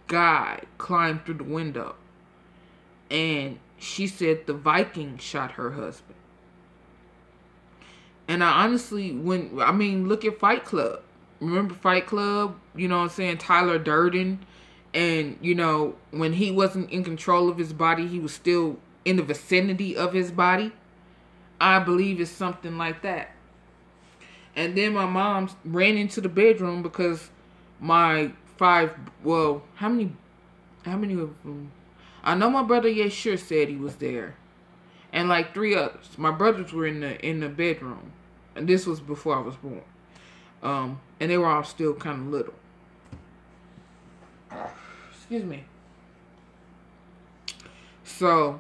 guy climb through the window. And she said the Viking shot her husband. And I honestly, look at Fight Club. Remember Fight Club? You know what I'm saying? Tyler Durden. And, you know, when he wasn't in control of his body, he was still in the vicinity of his body. I believe it's something like that. And then my mom ran into the bedroom because my how many of them? I know my brother sure said he was there. And like 3 others. My brothers were in the bedroom. And this was before I was born. And they were all still kind of little. Excuse me. So,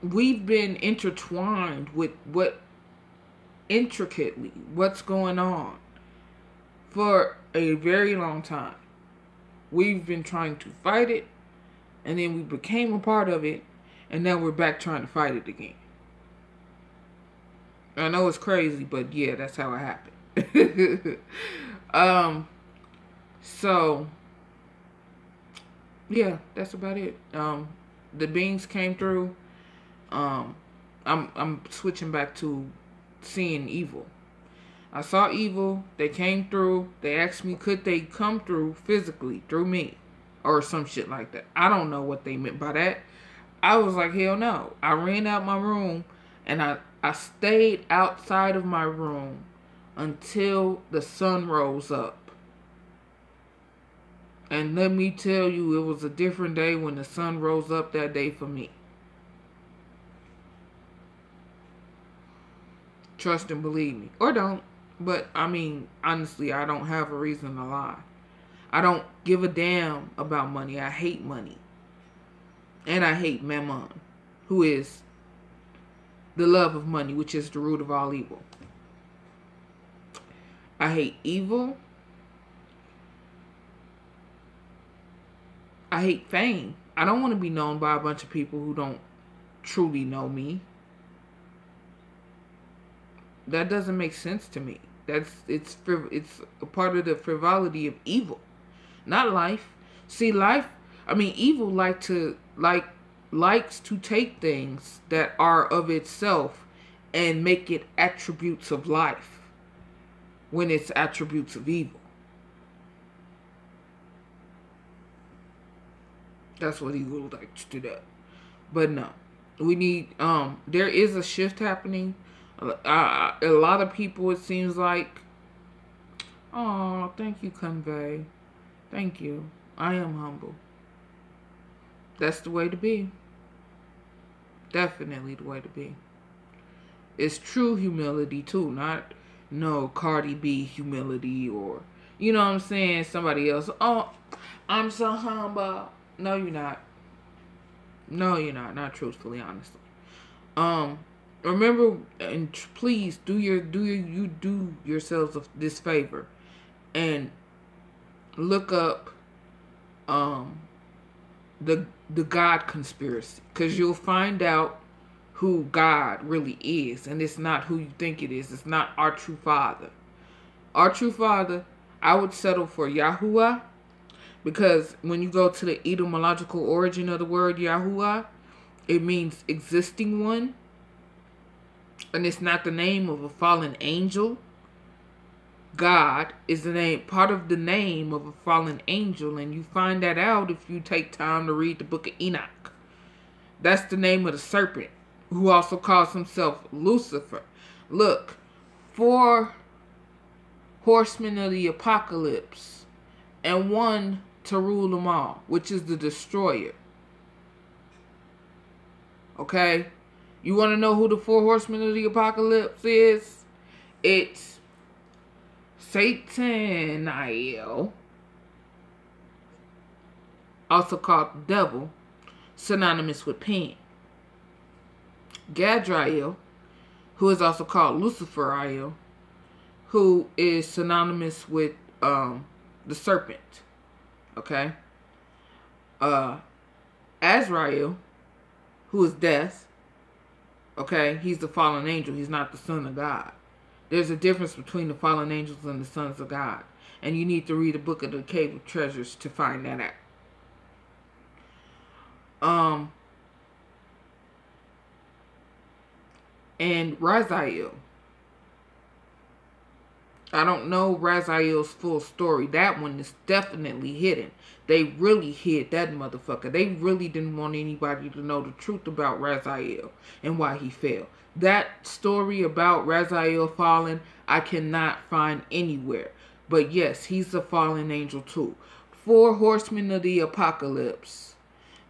we've been intertwined with what's going on for a very long time. We've been trying to fight it, and then we became a part of it, and now we're back trying to fight it again. I know it's crazy, but yeah, that's how it happened. So yeah, that's about it. The beings came through. I'm switching back to seeing evil. I saw evil. They came through. They asked me, could they come through physically through me, or some shit like that. I don't know what they meant by that. I was like, hell no. I ran out my room, and I stayed outside of my room until the sun rose up. And let me tell you, it was a different day when the sun rose up that day for me. Trust and believe me. Or don't. But, honestly, I don't have a reason to lie. I don't give a damn about money. I hate money. And I hate Mammon, who is the love of money, which is the root of all evil. I hate evil. I hate fame. I don't want to be known by a bunch of people who don't truly know me. That doesn't make sense to me. It's a part of the frivolity of evil, not life. See, evil likes to take things that are of itself and make it attributes of life when it's attributes of evil. That's what evil likes to do. But no, we need, there is a shift happening. A lot of people, it seems like, oh, thank you, Convey. Thank you. I am humble. That's the way to be. Definitely the way to be. It's true humility too, not no Cardi B humility, or, you know what I'm saying, somebody else. Oh, I'm so humble. No, you're not. No, you're not. Not truthfully, honestly. Remember, and please do yourselves this favor and look up the God conspiracy, because you'll find out who God really is, and it's not who you think it is. It's not our true Father. Our true Father, I would settle for Yahuwah, because when you go to the etymological origin of the word Yahuwah, it means existing one. And it's not the name of a fallen angel. God is the name, part of the name of a fallen angel. And you find that out if you take time to read the book of Enoch. That's the name of the serpent, who also calls himself Lucifer. Look, 4 horsemen of the apocalypse, and 1 to rule them all, which is the destroyer. Okay? You want to know who the 4 horsemen of the apocalypse is? It's Sataniel, also called the devil, synonymous with pain. Gadriel, who is also called Luciferiel, who is synonymous with the serpent. Okay? Azrael, who is death, okay, he's the fallen angel. He's not the son of God. There's a difference between the fallen angels and the sons of God. And you need to read the book of the Cave of Treasures to find that out. And Raziel. I don't know Raziel's full story. That one is definitely hidden. They really hid that motherfucker. They really didn't want anybody to know the truth about Raziel and why he fell. That story about Raziel falling, I cannot find anywhere. But yes, he's a fallen angel too. 4 horsemen of the apocalypse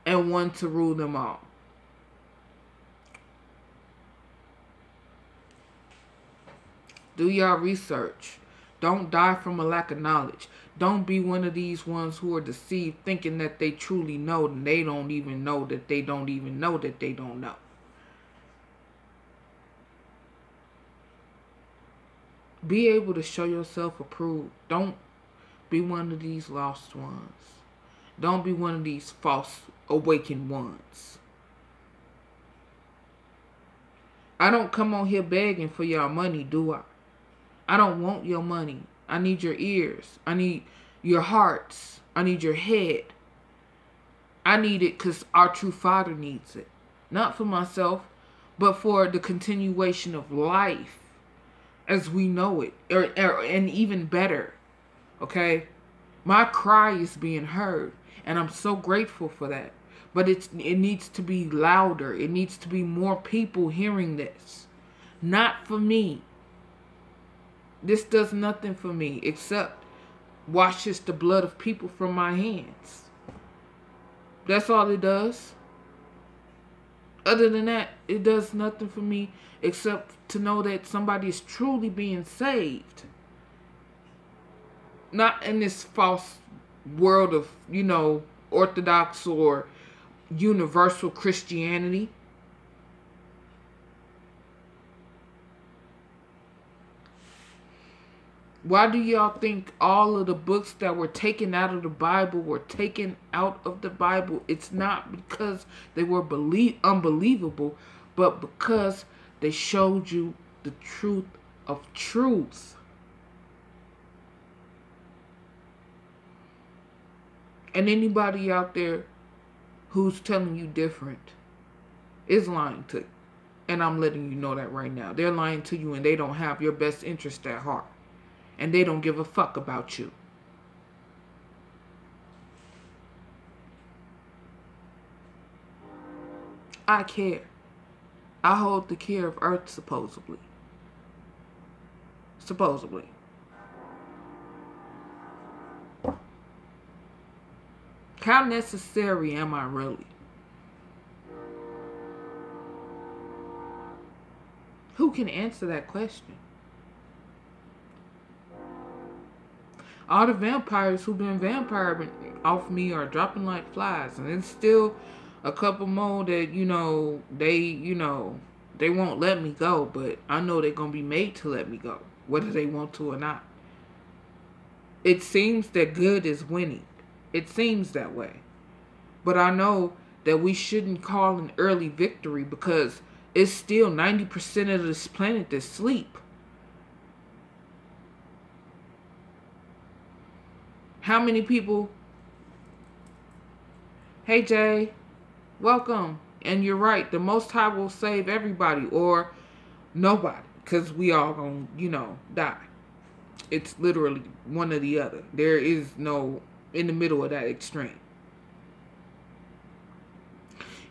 and 1 to rule them all. Do y'all research. Don't die from a lack of knowledge. Don't be one of these ones who are deceived thinking that they truly know and they don't even know that they don't even know that they don't know. Be able to show yourself approved. Don't be one of these lost ones. Don't be one of these false awakened ones. I don't come on here begging for y'all money, do I? I don't want your money. I need your ears. I need your hearts. I need your head. I need it because our true Father needs it. Not for myself, but for the continuation of life as we know it. And even better. Okay? My cry is being heard. And I'm so grateful for that. But it needs to be louder. It needs to be more people hearing this. Not for me. This does nothing for me except washes the blood of people from my hands. That's all it does. Other than that, it does nothing for me except to know that somebody is truly being saved. Not in this false world of, Orthodox or universal Christianity. Why do y'all think all of the books that were taken out of the Bible were taken out of the Bible? It's not because they were unbelievable, but because they showed you the truth of truth. And anybody out there who's telling you different is lying to you. And I'm letting you know that right now. They're lying to you and they don't have your best interest at heart. And they don't give a fuck about you. I care. I hold the care of earth, supposedly. Supposedly. How necessary am I really? Who can answer that question? All the vampires who've been vampiring off me are dropping like flies. And there's still a couple more that, they won't let me go. But I know they're going to be made to let me go, whether they want to or not. It seems that good is winning. It seems that way. But I know that we shouldn't call an early victory because it's still 90% of this planet that's asleep. How many people? Hey Jay, welcome. And you're right, the Most High will save everybody or nobody. Because we all gonna, die. It's literally one or the other. There is no in the middle of that extreme.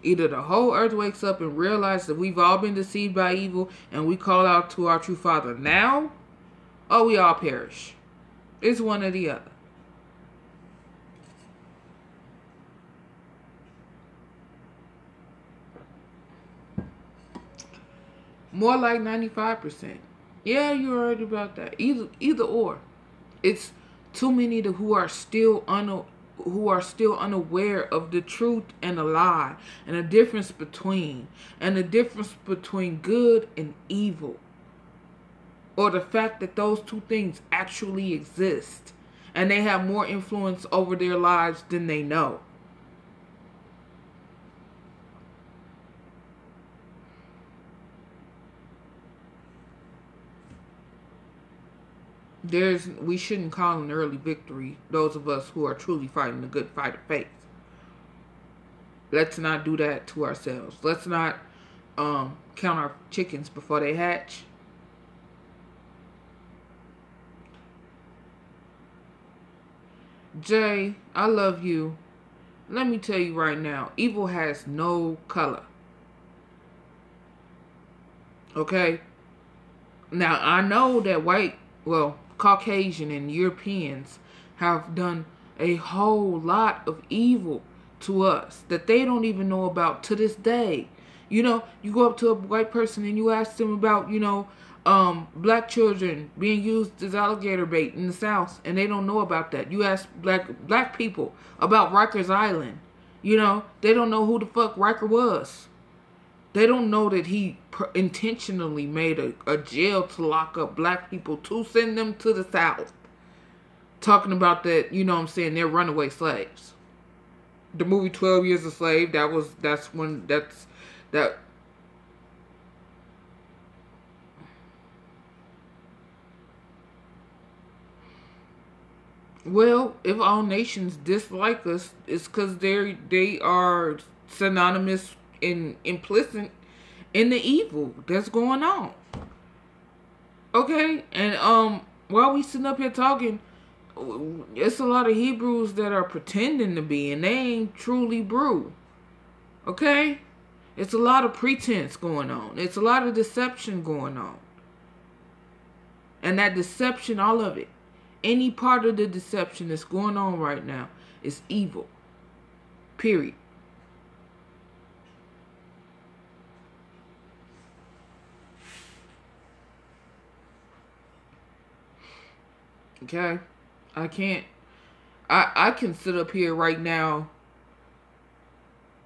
Either the whole earth wakes up and realizes that we've all been deceived by evil and we call out to our true Father now, or we all perish. It's one or the other. More like 95%. Yeah, you're right about that. Either or. It's too many who are still unaware of the truth and a lie, and the difference between good and evil, or the fact that those two things actually exist, and they have more influence over their lives than they know. we shouldn't call an early victory those of us who are truly fighting the good fight of faith. Let's not do that to ourselves. Let's not count our chickens before they hatch. Jay, I love you. Let me tell you right now, evil has no color. Okay? Now, I know that Caucasian and Europeans have done a whole lot of evil to us that they don't even know about to this day. You know, you go up to a white person and you ask them about, black children being used as alligator bait in the South, and they don't know about that. You ask black people about Rikers Island, they don't know who the fuck Riker was. They don't know that he intentionally made a jail to lock up black people to send them to the South. Talking about that, they're runaway slaves. The movie 12 Years a Slave, Well, if all nations dislike us, it's because they are synonymous and implicit in the evil that's going on. Okay? And while we sitting up here talking, it's a lot of Hebrews that are pretending to be, and they ain't truly brew. Okay? It's a lot of pretense going on. It's a lot of deception going on. And that deception, all of it, any part of the deception that's going on right now is evil. Period. Okay? I can sit up here right now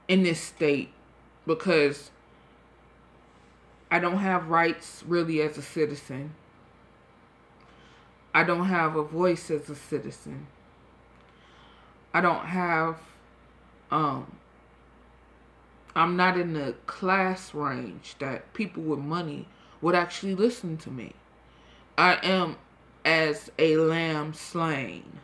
in this state because I don't have rights really as a citizen. I don't have a voice as a citizen. I don't have, I'm not in the class range that people with money would actually listen to me. I am as a lamb slain.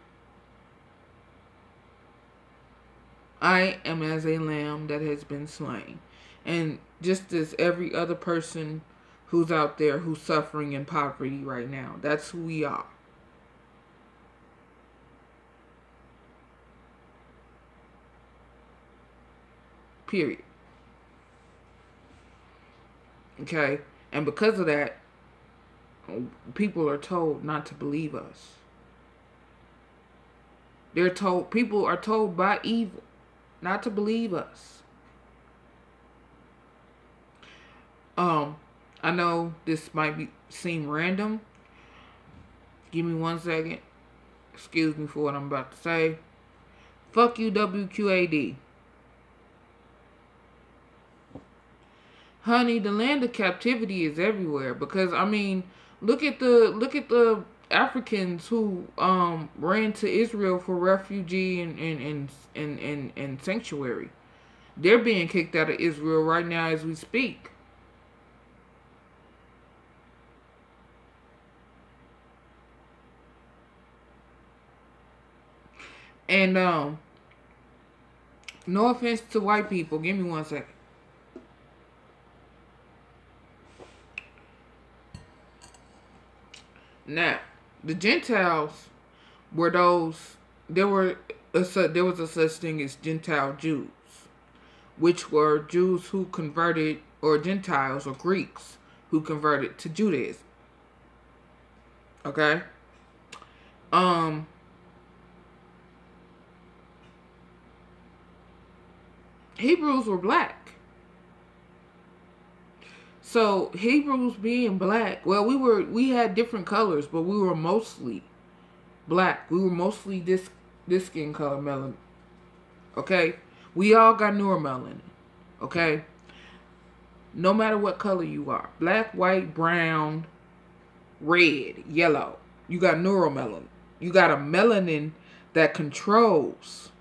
I am as a lamb that has been slain. And just as every other person who's out there who's suffering in poverty right now, that's who we are. Period. Okay? And because of that, people are told not to believe us. People are told by evil not to believe us. I know this might seem random. Give me 1 second. Excuse me for what I'm about to say. Fuck you, WQAD. Honey, the land of captivity is everywhere because look at the Africans who ran to Israel for refugee and sanctuary. They're being kicked out of Israel right now as we speak. And no offense to white people. Give me 1 second. Now, the Gentiles were there was a such thing as Gentile Jews, which were Jews who converted, or Gentiles or Greeks who converted to Judaism. Okay? Hebrews were black. So Hebrews being black, well, we had different colors, but we were mostly black. We were mostly this skin color melanin. Okay? We all got neuromelanin. Okay? No matter what color you are. Black, white, brown, red, yellow. You got neuromelanin. You got a melanin that controls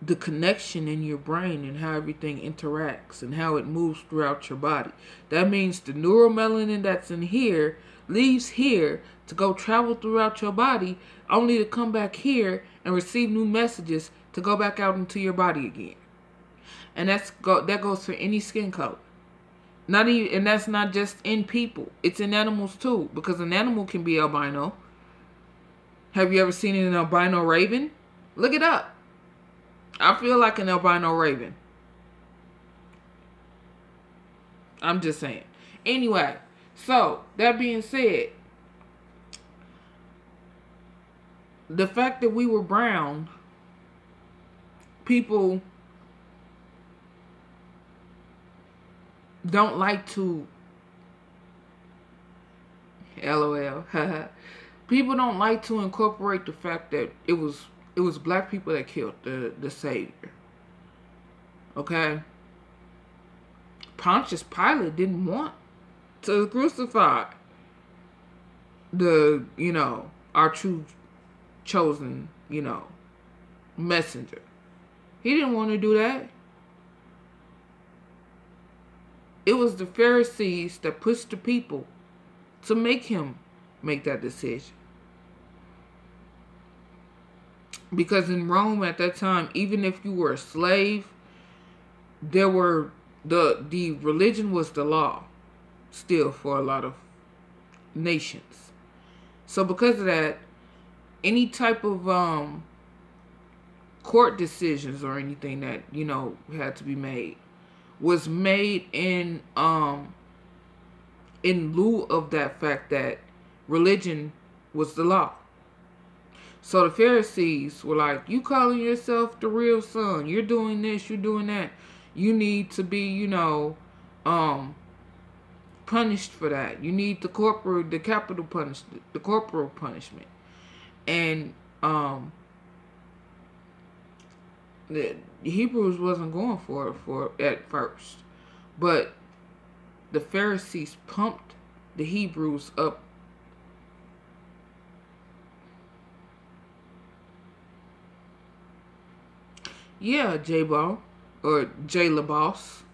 the connection in your brain and how everything interacts and how it moves throughout your body. That means the neuromelanin that's in here leaves here to go travel throughout your body, only to come back here and receive new messages to go back out into your body again. And that goes for any skin color. And that's not just in people. It's in animals too, because an animal can be albino. Have you ever seen an albino raven? Look it up. I feel like an albino raven. I'm just saying. Anyway, so that being said, the fact that we were brown, people don't like to, LOL, people don't like to incorporate the fact that it was black people that killed the Savior. Okay? Pontius Pilate didn't want to crucify our true chosen, messenger. He didn't want to do that. It was the Pharisees that pushed the people to make him make that decision. Because in Rome at that time, even if you were a slave, there were the religion was the law still for a lot of nations. So because of that, any type of court decisions or anything that, had to be made was made in lieu of that fact that religion was the law. So the Pharisees were like, you calling yourself the real son, you're doing this, you're doing that. You need to be, punished for that. You need the corporal punishment. And the Hebrews wasn't going for it at first. But the Pharisees pumped the Hebrews up. Yeah, J-Ball, or J-La-Boss.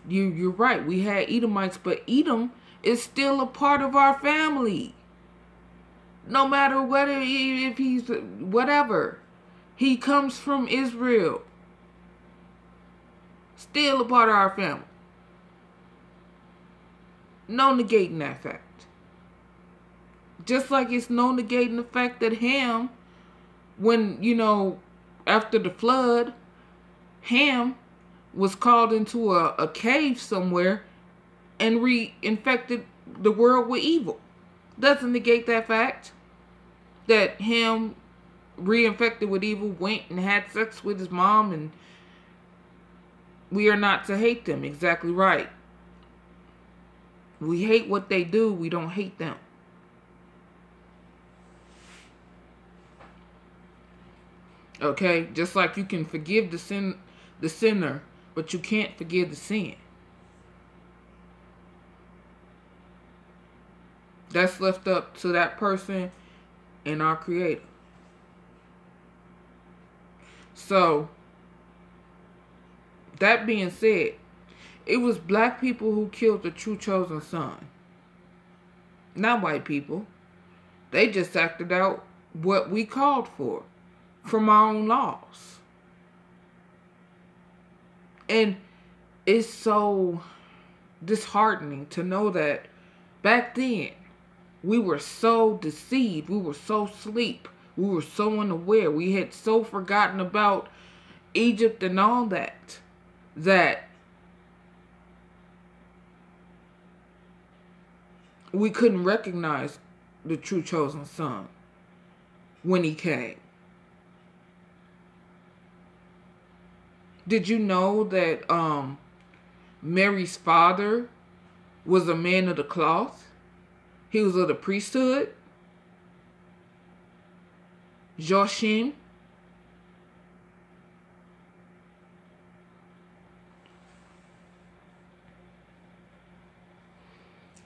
You're right. We had Edomites, but Edom is still a part of our family. No matter whether if he's whatever. He comes from Israel. Still a part of our family. No negating that fact. Just like it's no negating the fact that Ham, when, after the flood, Ham was called into a cave somewhere and reinfected the world with evil. Doesn't negate that fact that Ham, reinfected with evil, went and had sex with his mom, and we are not to hate them. Exactly right. We hate what they do. We don't hate them. Okay? Just like you can forgive the sinner, but you can't forgive the sin. That's left up to that person and our Creator. So, that being said, it was black people who killed the true chosen son. Not white people. They just acted out what we called for from our own laws. And it's so disheartening to know that back then we were so deceived, we were so asleep, we were so unaware, we had so forgotten about Egypt and all that, that we couldn't recognize the true chosen son when he came. Did you know that Mary's father was a man of the cloth? He was of the priesthood. Joshim.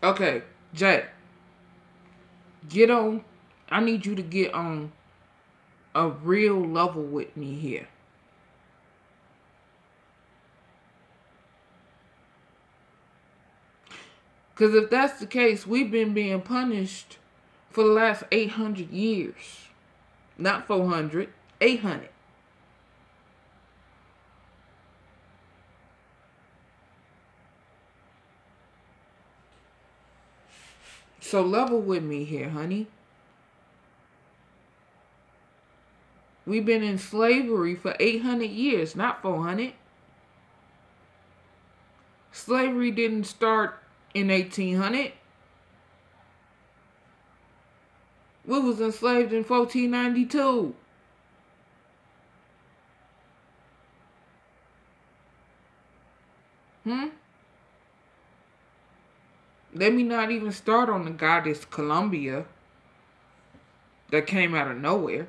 Okay, Jay. Get on. I need you to get on a real level with me here. Because if that's the case, we've been being punished for the last 800 years. Not 400, 800. So level with me here, honey. We've been in slavery for 800 years, not 400. Slavery didn't start in 1800. We was enslaved in 1492. Let me not even start on the goddess Columbia that came out of nowhere.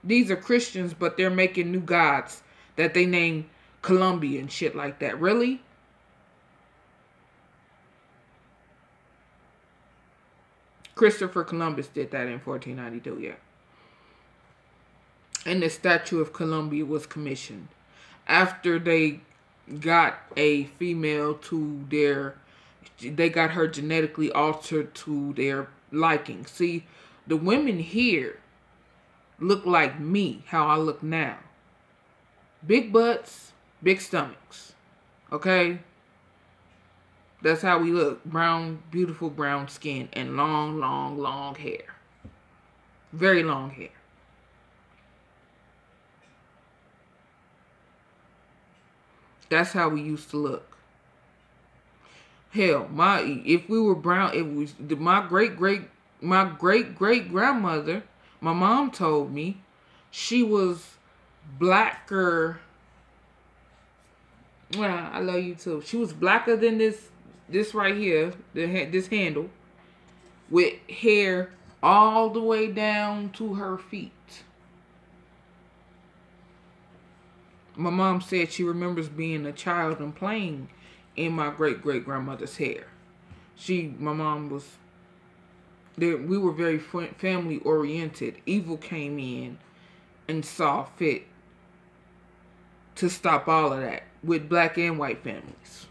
These are Christians, but they're making new gods that they name Columbia and shit like that. Really? Christopher Columbus did that in 1492, yeah. And the Statue of Columbia was commissioned after they got a female to their... They got her genetically altered to their liking. See, the women here look like me, how I look now. Big butts, big stomachs. Okay? That's how we look. Brown, beautiful brown skin and long, long, long hair. Very long hair. That's how we used to look. Hell, if we were brown, it was my great great grandmother. My mom told me she was blacker. Well, I love you too. She was blacker than this right here, this handle, with hair all the way down to her feet. My mom said she remembers being a child and playing in my great-great-grandmother's hair. My mom was, we were very family-oriented. Evil came in and saw fit to stop all of that with black and white families.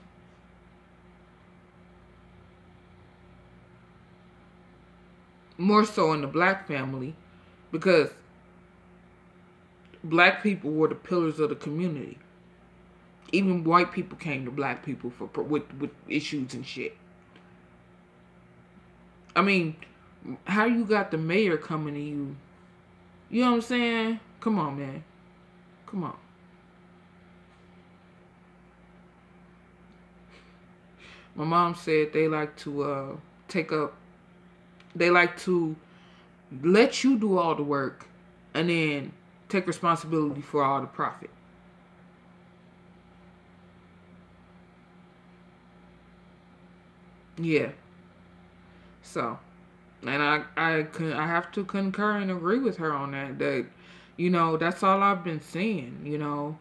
More so in the black family, because black people were the pillars of the community. Even white people came to black people with issues and shit. I mean, how you got the mayor coming to you? You know what I'm saying? Come on, man. Come on. My mom said they like to they like to let you do all the work and then take responsibility for all the profit. Yeah. So, and I have to concur and agree with her on that. That, you know, that's all I've been seeing, you know.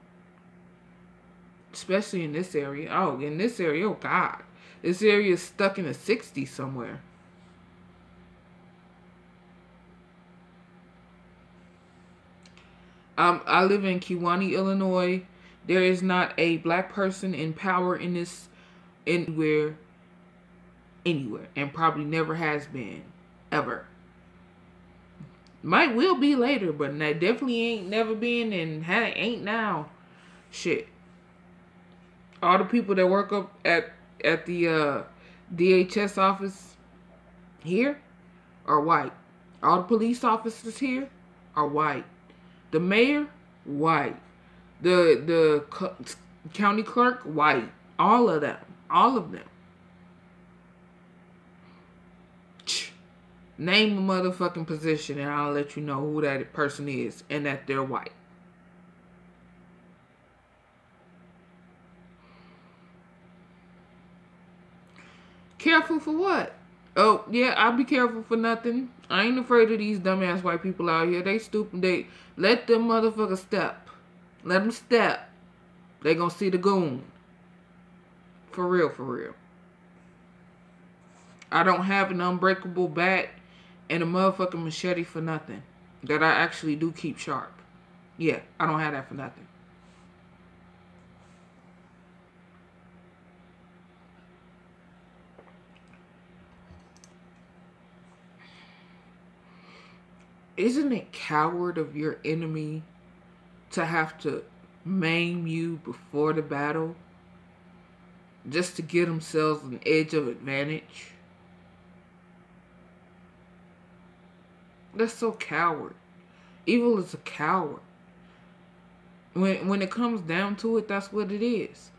Especially in this area. Oh, in this area, oh God. This area is stuck in the 60s somewhere. I live in Kewanee, Illinois. There is not a black person in power in this anywhere, and probably never has been, ever. Might will be later, but that definitely ain't never been and ain't now. Shit. All the people that work up at the DHS office here are white. All the police officers here are white. The mayor, white. The county clerk, white. All of them. All of them. Name a motherfucking position and I'll let you know who that person is and that they're white. Careful for what? Oh, yeah, I'll be careful for nothing. I ain't afraid of these dumbass white people out here. They stupid. They let them motherfuckers step. Let them step. They gonna see the goon. For real, for real. I don't have an unbreakable bat and a motherfucking machete for nothing. That I actually do keep sharp. Yeah, I don't have that for nothing. Isn't it coward of your enemy to have to maim you before the battle just to get themselves an edge of advantage? That's so coward. Evil is a coward. When it comes down to it, that's what it is.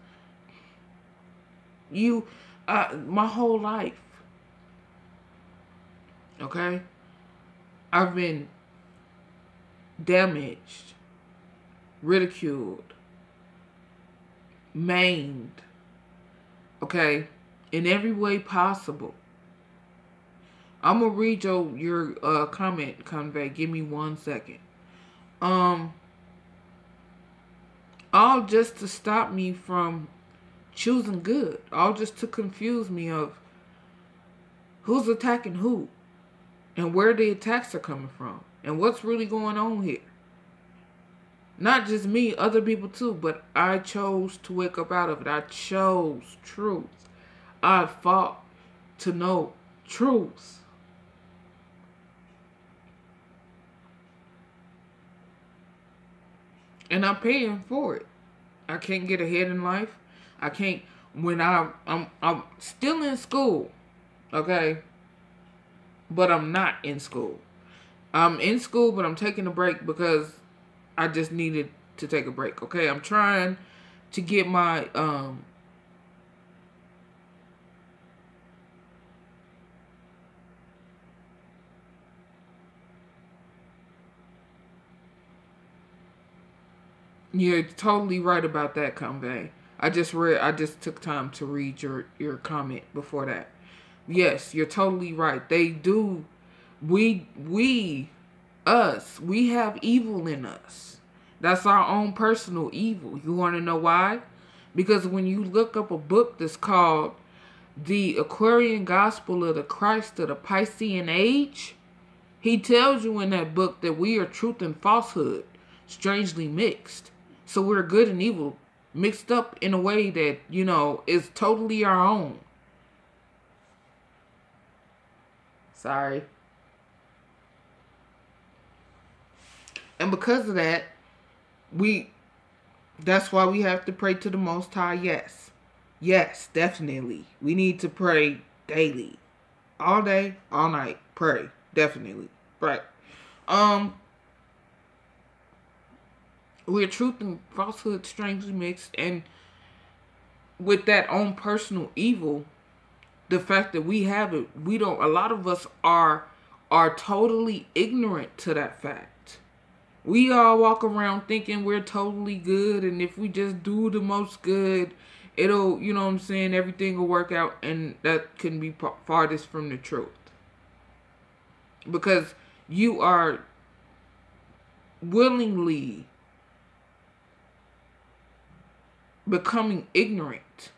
My whole life, okay, I've been damaged, ridiculed, maimed, okay, in every way possible. I'm gonna read your comment, Convey. Give me 1 second. All just to stop me from choosing good. All just to confuse me of who's attacking who and where the attacks are coming from and what's really going on here. Not just me, other people too, but I chose to wake up out of it. I chose truth. I fought to know truth. And I'm paying for it. I can't get ahead in life. I can't, when I'm still in school, okay? But I'm not in school. I'm in school, but I'm taking a break because I just needed to take a break, okay? I'm trying to get my, you're totally right about that, Convey. I just took time to read your comment before that. Yes, you're totally right. They do. We have evil in us. That's our own personal evil. You want to know why? Because when you look up a book that's called The Aquarian Gospel of the Christ of the Piscean Age, he tells you in that book that we are truth and falsehood, strangely mixed. So we're good and evil mixed up in a way that, is totally our own. Sorry. And because of that, that's why we have to pray to the Most High, yes. Yes, definitely. We need to pray daily. All day, all night. Pray. Definitely. Right. We're truth and falsehood strangely mixed, and with that own personal evil, the fact that we have it, a lot of us are totally ignorant to that fact. We all walk around thinking we're totally good, and if we just do the most good, it'll, everything will work out, and that can be farthest from the truth. Because you are willingly becoming ignorant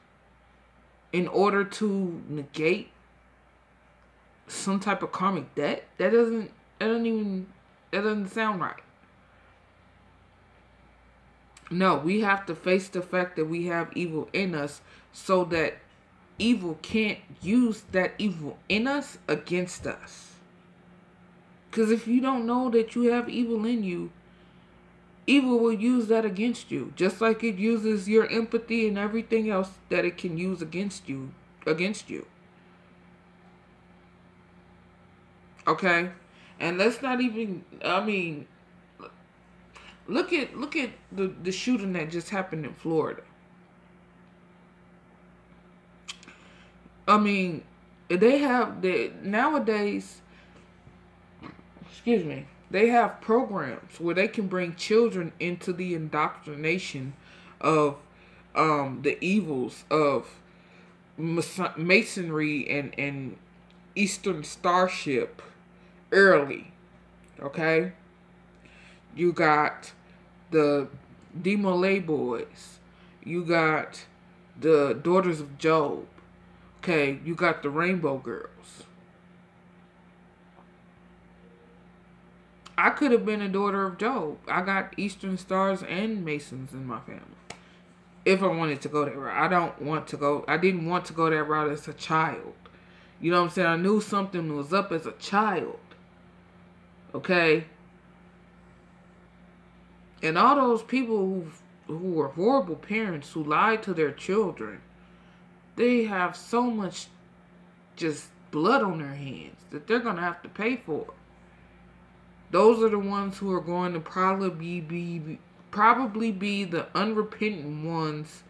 in order to negate some type of karmic debt. That doesn't sound right. No, we have to face the fact that we have evil in us so that evil can't use that evil in us against us. Because if you don't know that you have evil in you, evil will use that against you, just like it uses your empathy and everything else that it can use against you. Okay? And let's not even, look at the shooting that just happened in Florida. Nowadays, they have programs where they can bring children into the indoctrination of the evils of Masonry and Eastern Starship early. Okay? You got the Demolay boys. You got the Daughters of Job. Okay? You got the Rainbow Girls. I could have been a daughter of Job. I got Eastern Stars and Masons in my family. If I wanted to go that route. I didn't want to go that route as a child. You know what I'm saying? I knew something was up as a child. Okay? And all those people who were horrible parents who lied to their children, they have so much just blood on their hands that they're going to have to pay for. Those are the ones who are going to probably be the unrepentant ones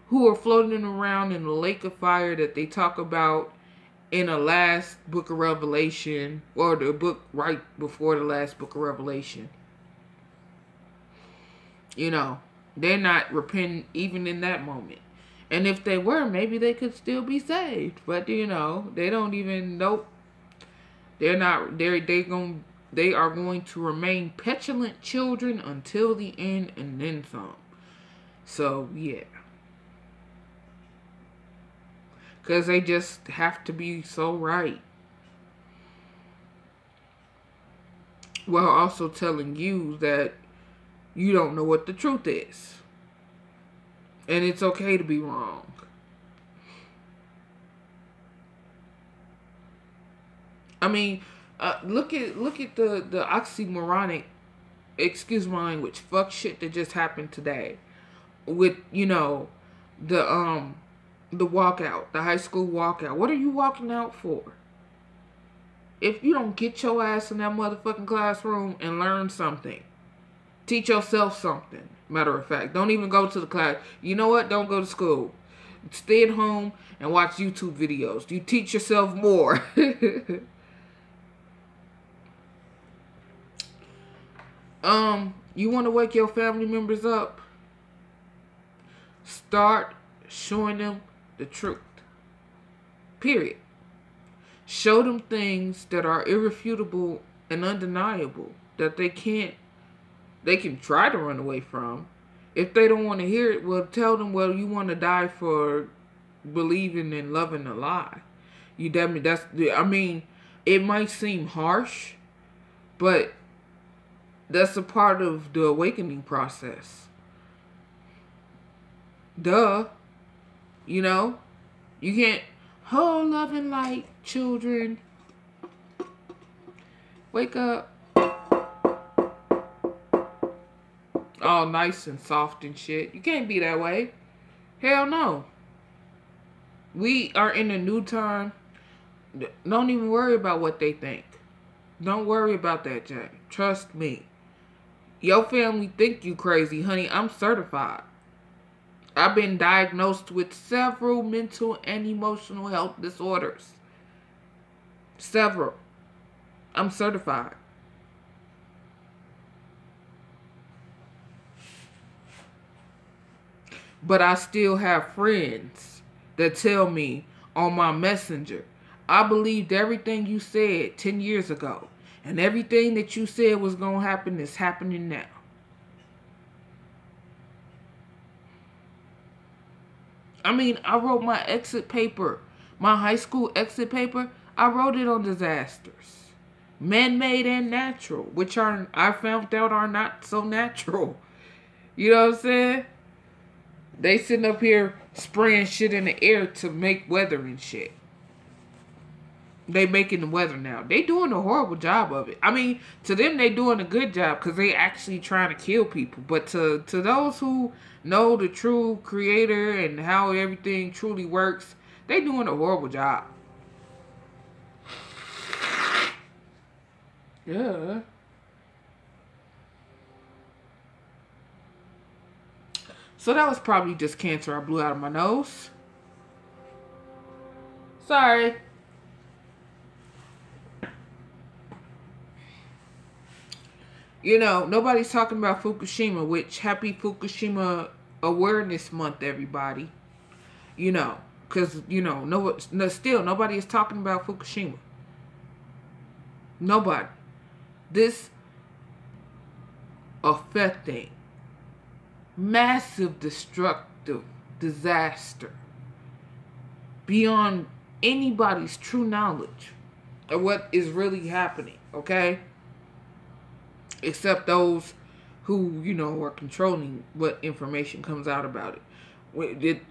who are floating around in the lake of fire that they talk about in the last book of Revelation, or the book right before the last book of Revelation. You know, they're not repentant even in that moment. And if they were, maybe they could still be saved. But, you know, they don't even, nope. They're not, they are going to remain petulant children until the end and then some. So, yeah. Because they just have to be so right. While also telling you that you don't know what the truth is. And it's okay to be wrong. I mean, look at the oxymoronic, excuse my language, fuck shit that just happened today. With, you know, the walkout, the high school walkout. What are you walking out for? If you don't get your ass in that motherfucking classroom and learn something. Teach yourself something. Matter of fact, don't even go to the class. You know what? Don't go to school. Stay at home and watch YouTube videos. You teach yourself more. You want to wake your family members up? Start showing them the truth. Period. Show them things that are irrefutable and undeniable that they can try to run away from. If they don't want to hear it, well, tell them, well, you want to die for believing and loving a lie. You definitely, I mean, it might seem harsh, but that's a part of the awakening process. Duh. You know? You can't, oh, loving light, children. Wake up. All nice and soft and shit. You can't be that way. Hell no. We are in a new time. Don't even worry about what they think. Don't worry about that, Jack. Trust me. Your family think you crazy, honey. I'm certified. I've been diagnosed with several mental and emotional health disorders. Several. I'm certified. But I still have friends that tell me on my messenger, I believed everything you said 10 years ago. And everything that you said was going to happen is happening now. I mean, I wrote my exit paper, my high school exit paper. I wrote it on disasters. Man-made and natural, which I found out are not so natural. You know what I'm saying? They sitting up here spraying shit in the air to make weather and shit. They making the weather now. They doing a horrible job of it. I mean, to them, they doing a good job because they actually trying to kill people. But to those who know the true creator and how everything truly works, they doing a horrible job. Yeah. So that was probably just cancer I blew out of my nose. Sorry. You know, nobody's talking about Fukushima, which happy Fukushima Awareness Month, everybody. You know, because, you know, still nobody is talking about Fukushima. Nobody. This affecting massive destructive disaster beyond anybody's true knowledge of what is really happening, okay? Except those who, you know, are controlling what information comes out about it.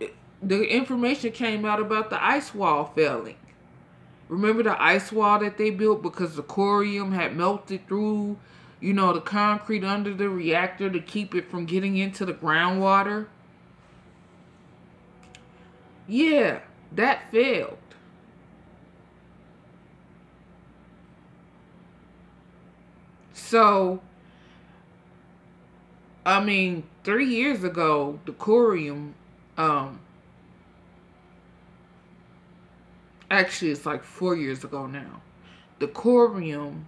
The information came out about the ice wall failing. Remember the ice wall that they built because the corium had melted through, you know, the concrete under the reactor to keep it from getting into the groundwater? Yeah, that failed. So, I mean, 3 years ago, the corium, actually it's like 4 years ago now, the corium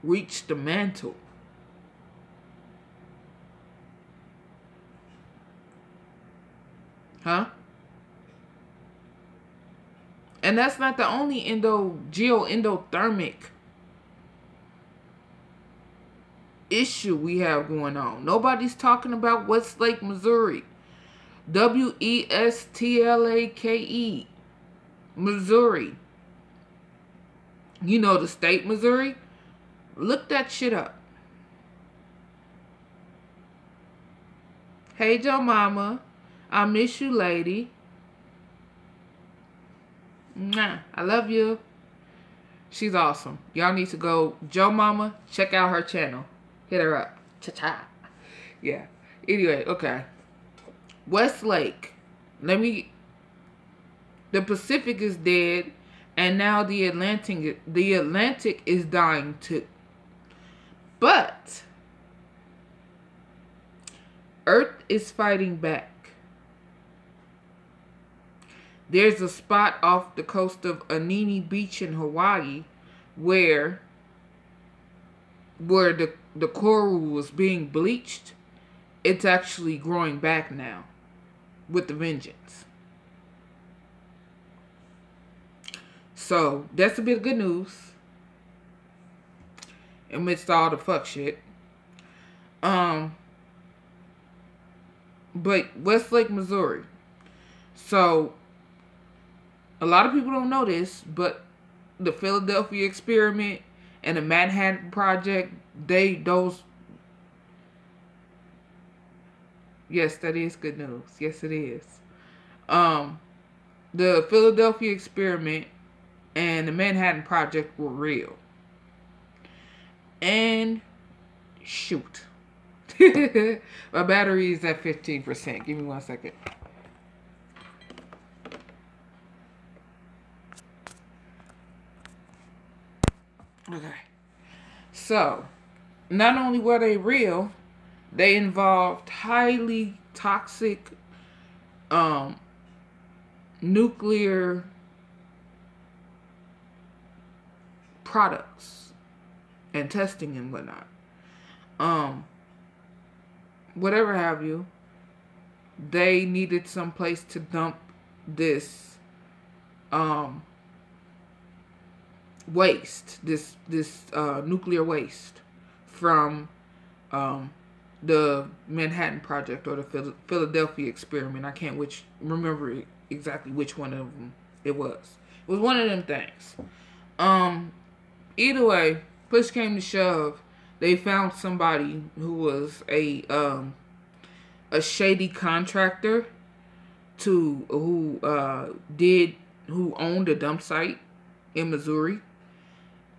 reached the mantle. Huh? And that's not the only geoendothermic issue we have going on. Nobody's talking about Westlake, Missouri. Westlake, Missouri. You know the state, Missouri? Look that shit up. Hey, Joe Mama. I miss you, lady. Mwah. I love you. She's awesome. Y'all need to go, Joe Mama, check out her channel. Hit her up. Cha-cha. Yeah. Anyway, okay. Westlake. The Pacific is dead, and now the Atlantic is dying too. But Earth is fighting back. There's a spot off the coast of Anini Beach in Hawaii where the coral was being bleached. It's actually growing back now with the vengeance. So that's a bit of good news amidst all the fuck shit. But Westlake, Missouri. So a lot of people don't know this, but the Philadelphia experiment and the Manhattan Project, yes, that is good news. Yes, it is. The Philadelphia experiment and the Manhattan Project were real. And shoot. My battery is at 15%. Give me 1 second. Okay. So, not only were they real, they involved highly toxic nuclear products and testing and whatnot. Whatever have you. They needed some place to dump this waste, this nuclear waste from the Manhattan Project or the Philadelphia experiment. I can't remember exactly which one of them it was. It was one of them things. Either way, push came to shove, they found somebody who was a shady contractor who owned a dump site in Missouri.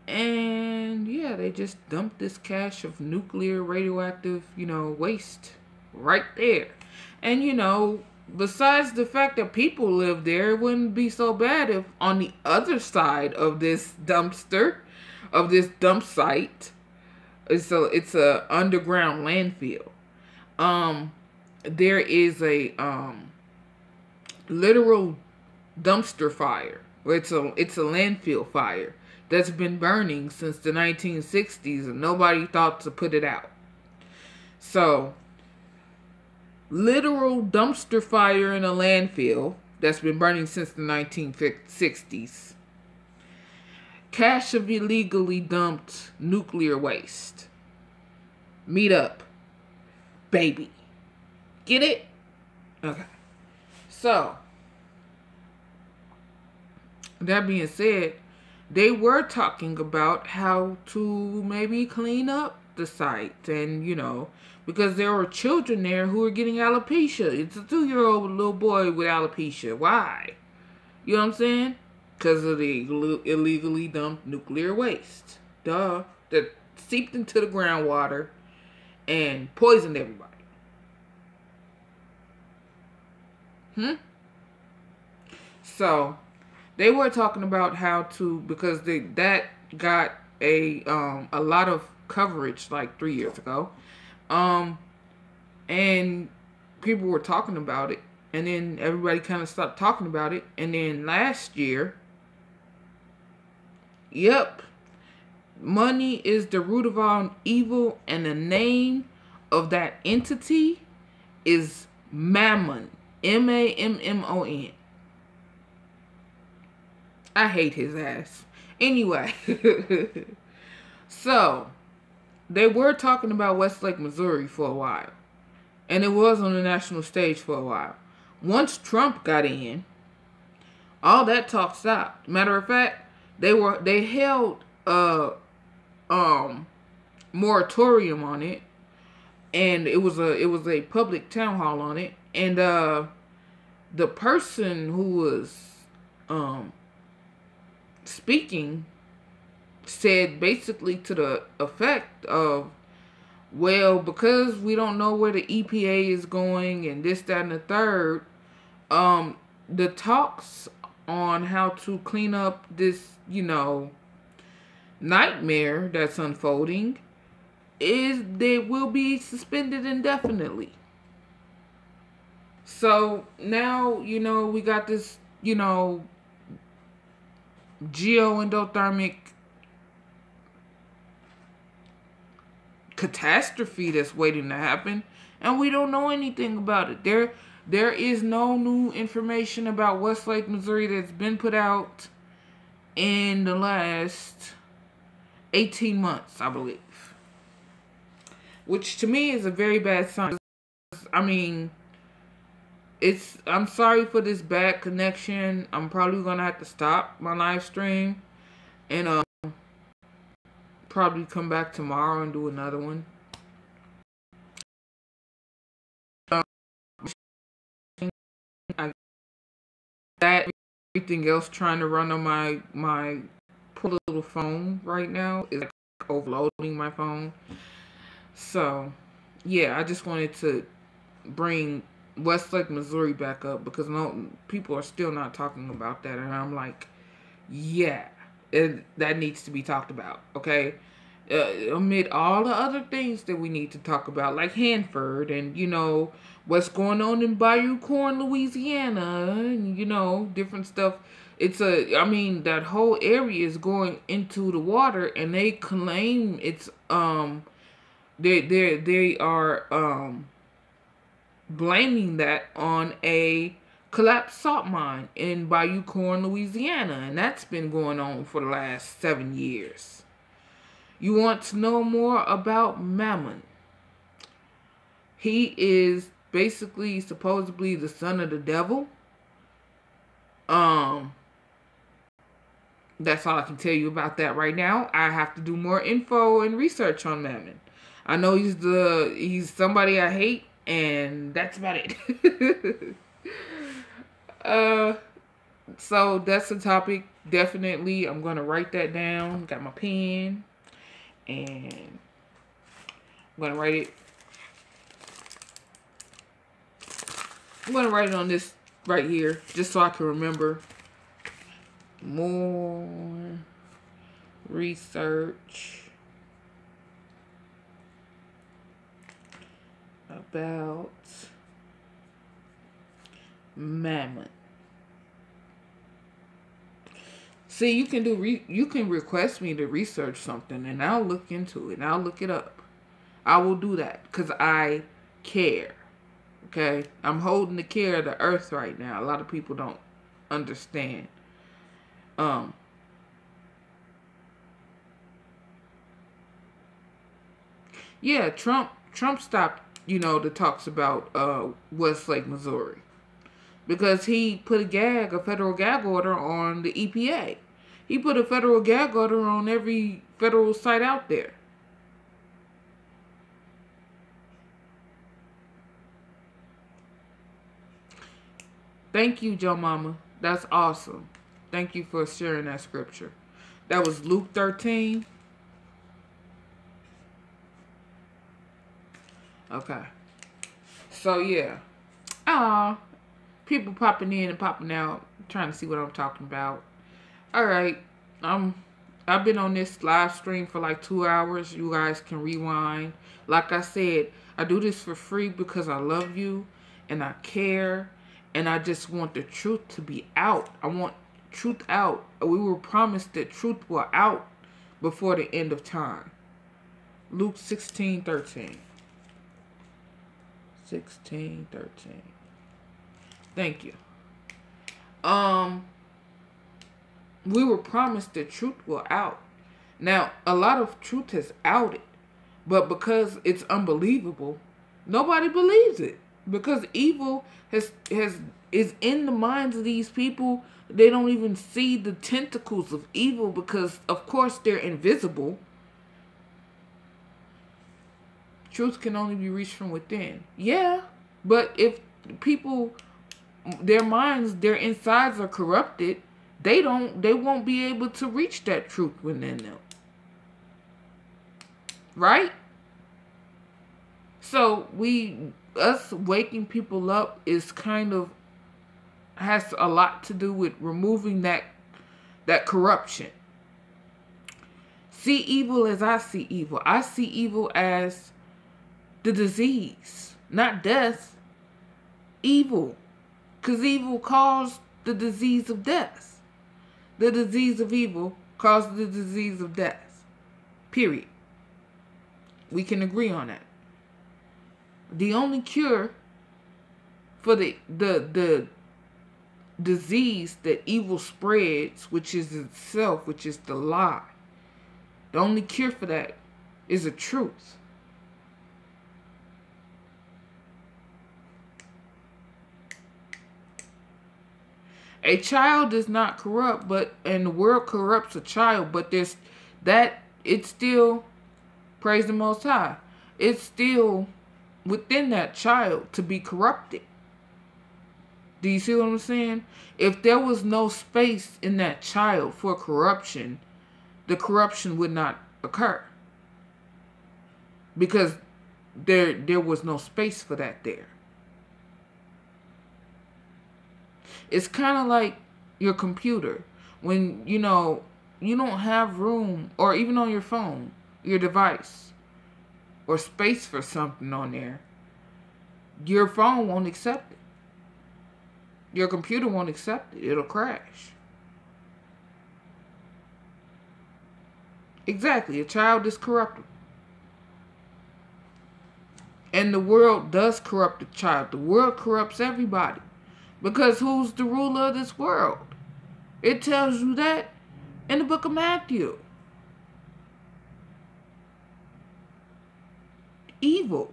And yeah, they just dumped this cache of nuclear radioactive, waste right there. And besides the fact that people live there, it wouldn't be so bad if on the other side of this dumpster, of this dump site, it's a underground landfill. There is a literal dumpster fire. It's a landfill fire that's been burning since the 1960s, and nobody thought to put it out. So, literal dumpster fire in a landfill that's been burning since the 1960s. Cache of illegally dumped nuclear waste. Meet up, baby. Get it? Okay. So, that being said, they were talking about how to maybe clean up the site. And, because there were children there who were getting alopecia. It's a 2-year-old little boy with alopecia. Why? You know what I'm saying? because of the illegally dumped nuclear waste. Duh. That seeped into the groundwater and poisoned everybody. So they were talking about how to, because that got a lot of coverage like 3 years ago, and people were talking about it, and then everybody kind of stopped talking about it, and then last year, yep, money is the root of all evil, and the name of that entity is Mammon. Mammon. I hate his ass. Anyway, so they were talking about Westlake, Missouri for a while, and it was on the national stage for a while. Once Trump got in, all that talk stopped. Matter of fact, they held a moratorium on it, and it was a public town hall on it, and the person who was speaking said basically to the effect of, well, because we don't know where the EPA is going and this, that, and the third, the talks on how to clean up this, nightmare that's unfolding they will be suspended indefinitely. So now, we got this, geoendothermic catastrophe that's waiting to happen, and we don't know anything about it. There is no new information about Westlake, Missouri that's been put out in the last 18 months, I believe. Which to me is a very bad sign. I mean, I'm sorry for this bad connection. I'm probably gonna have to stop my live stream and probably come back tomorrow and do another one. I got everything else trying to run on my poor little phone right now is like overloading my phone. So yeah, I just wanted to bring Westlake, Missouri back up because people are still not talking about that, and I'm like, yeah, that needs to be talked about, okay? Amid all the other things that we need to talk about, like Hanford and, what's going on in Bayou Corn, Louisiana, and, different stuff. That whole area is going into the water, and they claim it's, they are, blaming that on a collapsed salt mine in Bayou Corn, Louisiana, and that's been going on for the last 7 years. You want to know more about Mammon? He is basically supposedly the son of the devil. That's all I can tell you about that right now. I have to do more info and research on Mammon. I know he's somebody I hate, and that's about it. So that's the topic. Definitely, I'm going to write that down. Got my pen, and I'm going to write it. I'm going to write it on this right here, just so I can remember. More research about Mammon. See, you can request me to research something, and I'll look into it, and I'll look it up. I will do that because I care. Okay, I'm holding the care of the earth right now. A lot of people don't understand. Yeah, Trump stopped, the talks about Westlake, Missouri, because he put a federal gag order on the EPA. He put a federal gag order on every federal site out there. Thank you, Joe Mama. That's awesome. Thank you for sharing that scripture. That was Luke 13. Okay. So, yeah. People popping in and popping out, trying to see what I'm talking about. Alright. I've been on this live stream for like 2 hours. You guys can rewind. Like I said, I do this for free because I love you and I care. And I just want the truth to be out. I want truth out. We were promised that truth will out before the end of time. Luke 16:13. 16:13. Thank you. We were promised that truth will out. Now, a lot of truth has outed, but because it's unbelievable, nobody believes it. Because evil is in the minds of these people. They don't even see the tentacles of evil because, of course, they're invisible. Truth can only be reached from within. Yeah, but if people, their minds, their insides are corrupted, they won't be able to reach that truth within them. Right? So us waking people up is kind of, has a lot to do with removing that corruption. See evil as I see evil. I see evil as the disease, not death. Evil. Because evil caused the disease of death. The disease of evil caused the disease of death. Period. We can agree on that. The only cure for the disease that evil spreads, which is itself, which is the lie. The only cure for that is the truth. A child is not corrupt, and the world corrupts a child, but it's still, praise the Most High, it's still within that child to be corrupted. Do you see what I'm saying? If there was no space in that child for corruption, the corruption would not occur. Because there was no space for that there. It's kind of like your computer. When, you don't have room, or even on your phone, your device, or space for something on there, your phone won't accept it. Your computer won't accept it. It'll crash. Exactly. A child is corruptible. And the world does corrupt the child. The world corrupts everybody. Because who's the ruler of this world? It tells you that in the book of Matthew. Evil.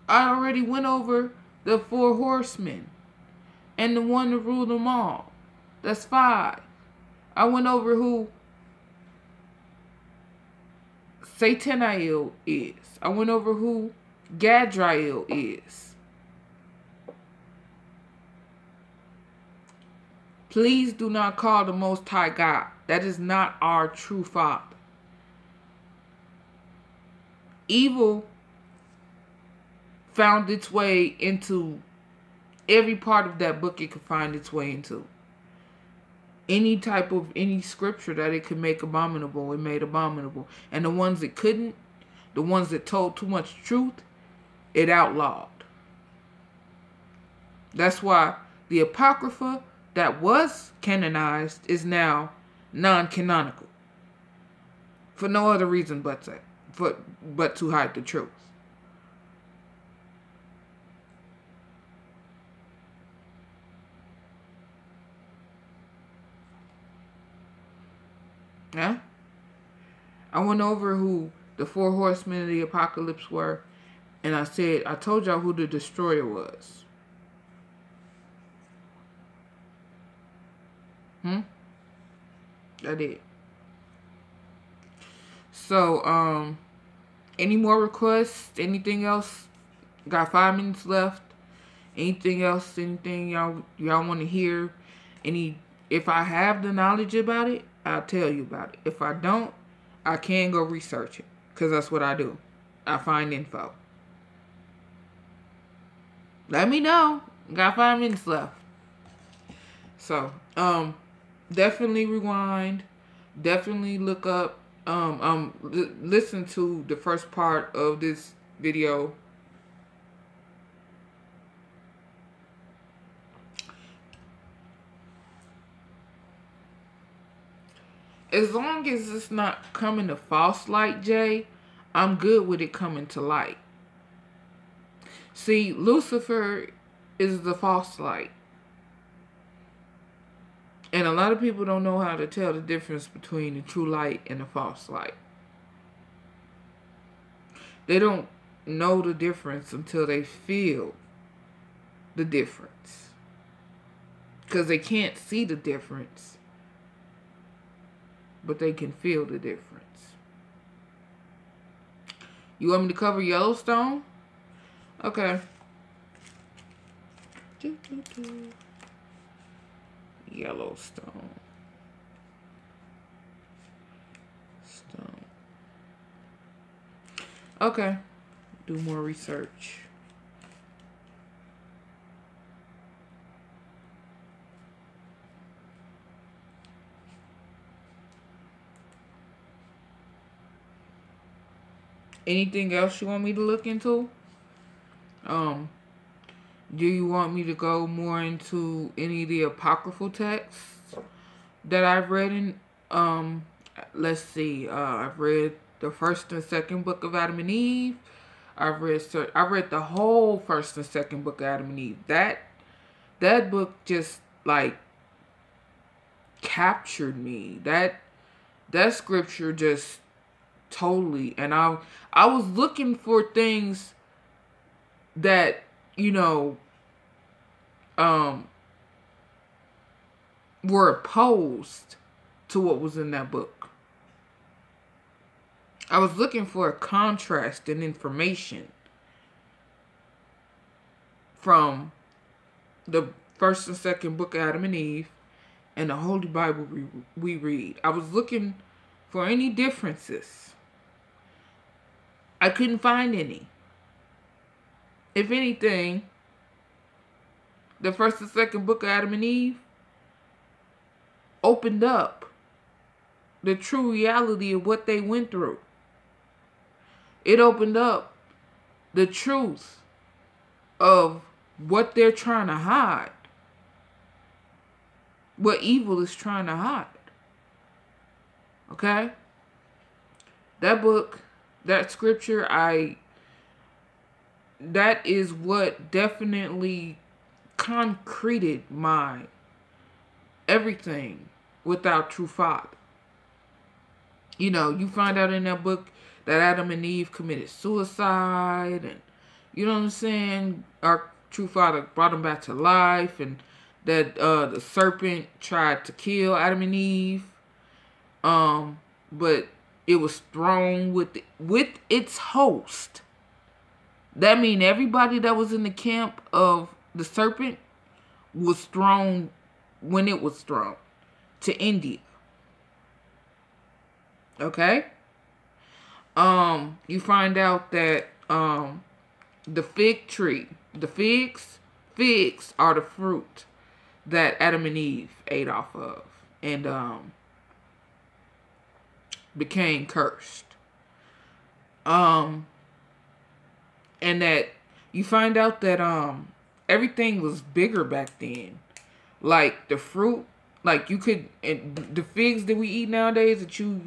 I already went over the 4 horsemen and the one to rule them all. That's 5. I went over who Satanael is. I went over who Gadriel is. Please do not call the Most High God. That is not our true Father. Evil found its way into every part of that book it could find its way into. Any scripture that it could make abominable, it made abominable. And the ones it couldn't, the ones that told too much truth, it outlawed. That's why the Apocrypha that was canonized is now non-canonical. For no other reason but to hide the truth. Yeah? I went over who the 4 horsemen of the apocalypse were, and I told y'all who the destroyer was. I did. So, any more requests? Anything else? Got 5 minutes left. Anything else? Anything y'all want to hear? If I have the knowledge about it, I'll tell you about it. If I don't, I can go research it, because that's what I do. I find info. Let me know. Got 5 minutes left. So, definitely rewind. Definitely look up, listen to the first part of this video. As long as it's not coming to false light, Jay, I'm good with it coming to light. See, Lucifer is the false light. And a lot of people don't know how to tell the difference between the true light and the false light. They don't know the difference until they feel the difference. Because they can't see the difference, but they can feel the difference. You want me to cover Yellowstone? Okay. Yellowstone. Okay. Do more research. Anything else you want me to look into? Do you want me to go more into any of the apocryphal texts that I've read in? Let's see. I've read the first and second book of Adam and Eve. I read the whole first and second book of Adam and Eve. That book just like captured me. That scripture just totally. And I was looking for things that, you know, were opposed to what was in that book. I was looking for a contrast in information from the first and second book of Adam and Eve and the Holy Bible we read. I was looking for any differences. I couldn't find any. If anything, the first and second book of Adam and Eve opened up the true reality of what they went through. It opened up the truth of what they're trying to hide. What evil is trying to hide. Okay? That book, that scripture, that is what definitely concreted my everything without true father. You know, you find out in that book that Adam and Eve committed suicide, and you know what I'm saying? Our true father brought them back to life, and that the serpent tried to kill Adam and Eve, but it was thrown with its host. That means everybody that was in the camp of the serpent was thrown when it was thrown to India. Okay? You find out that the fig tree, the figs are the fruit that Adam and Eve ate off of and became cursed. And that you find out that everything was bigger back then. Like the fruit, like you could, the figs that we eat nowadays that you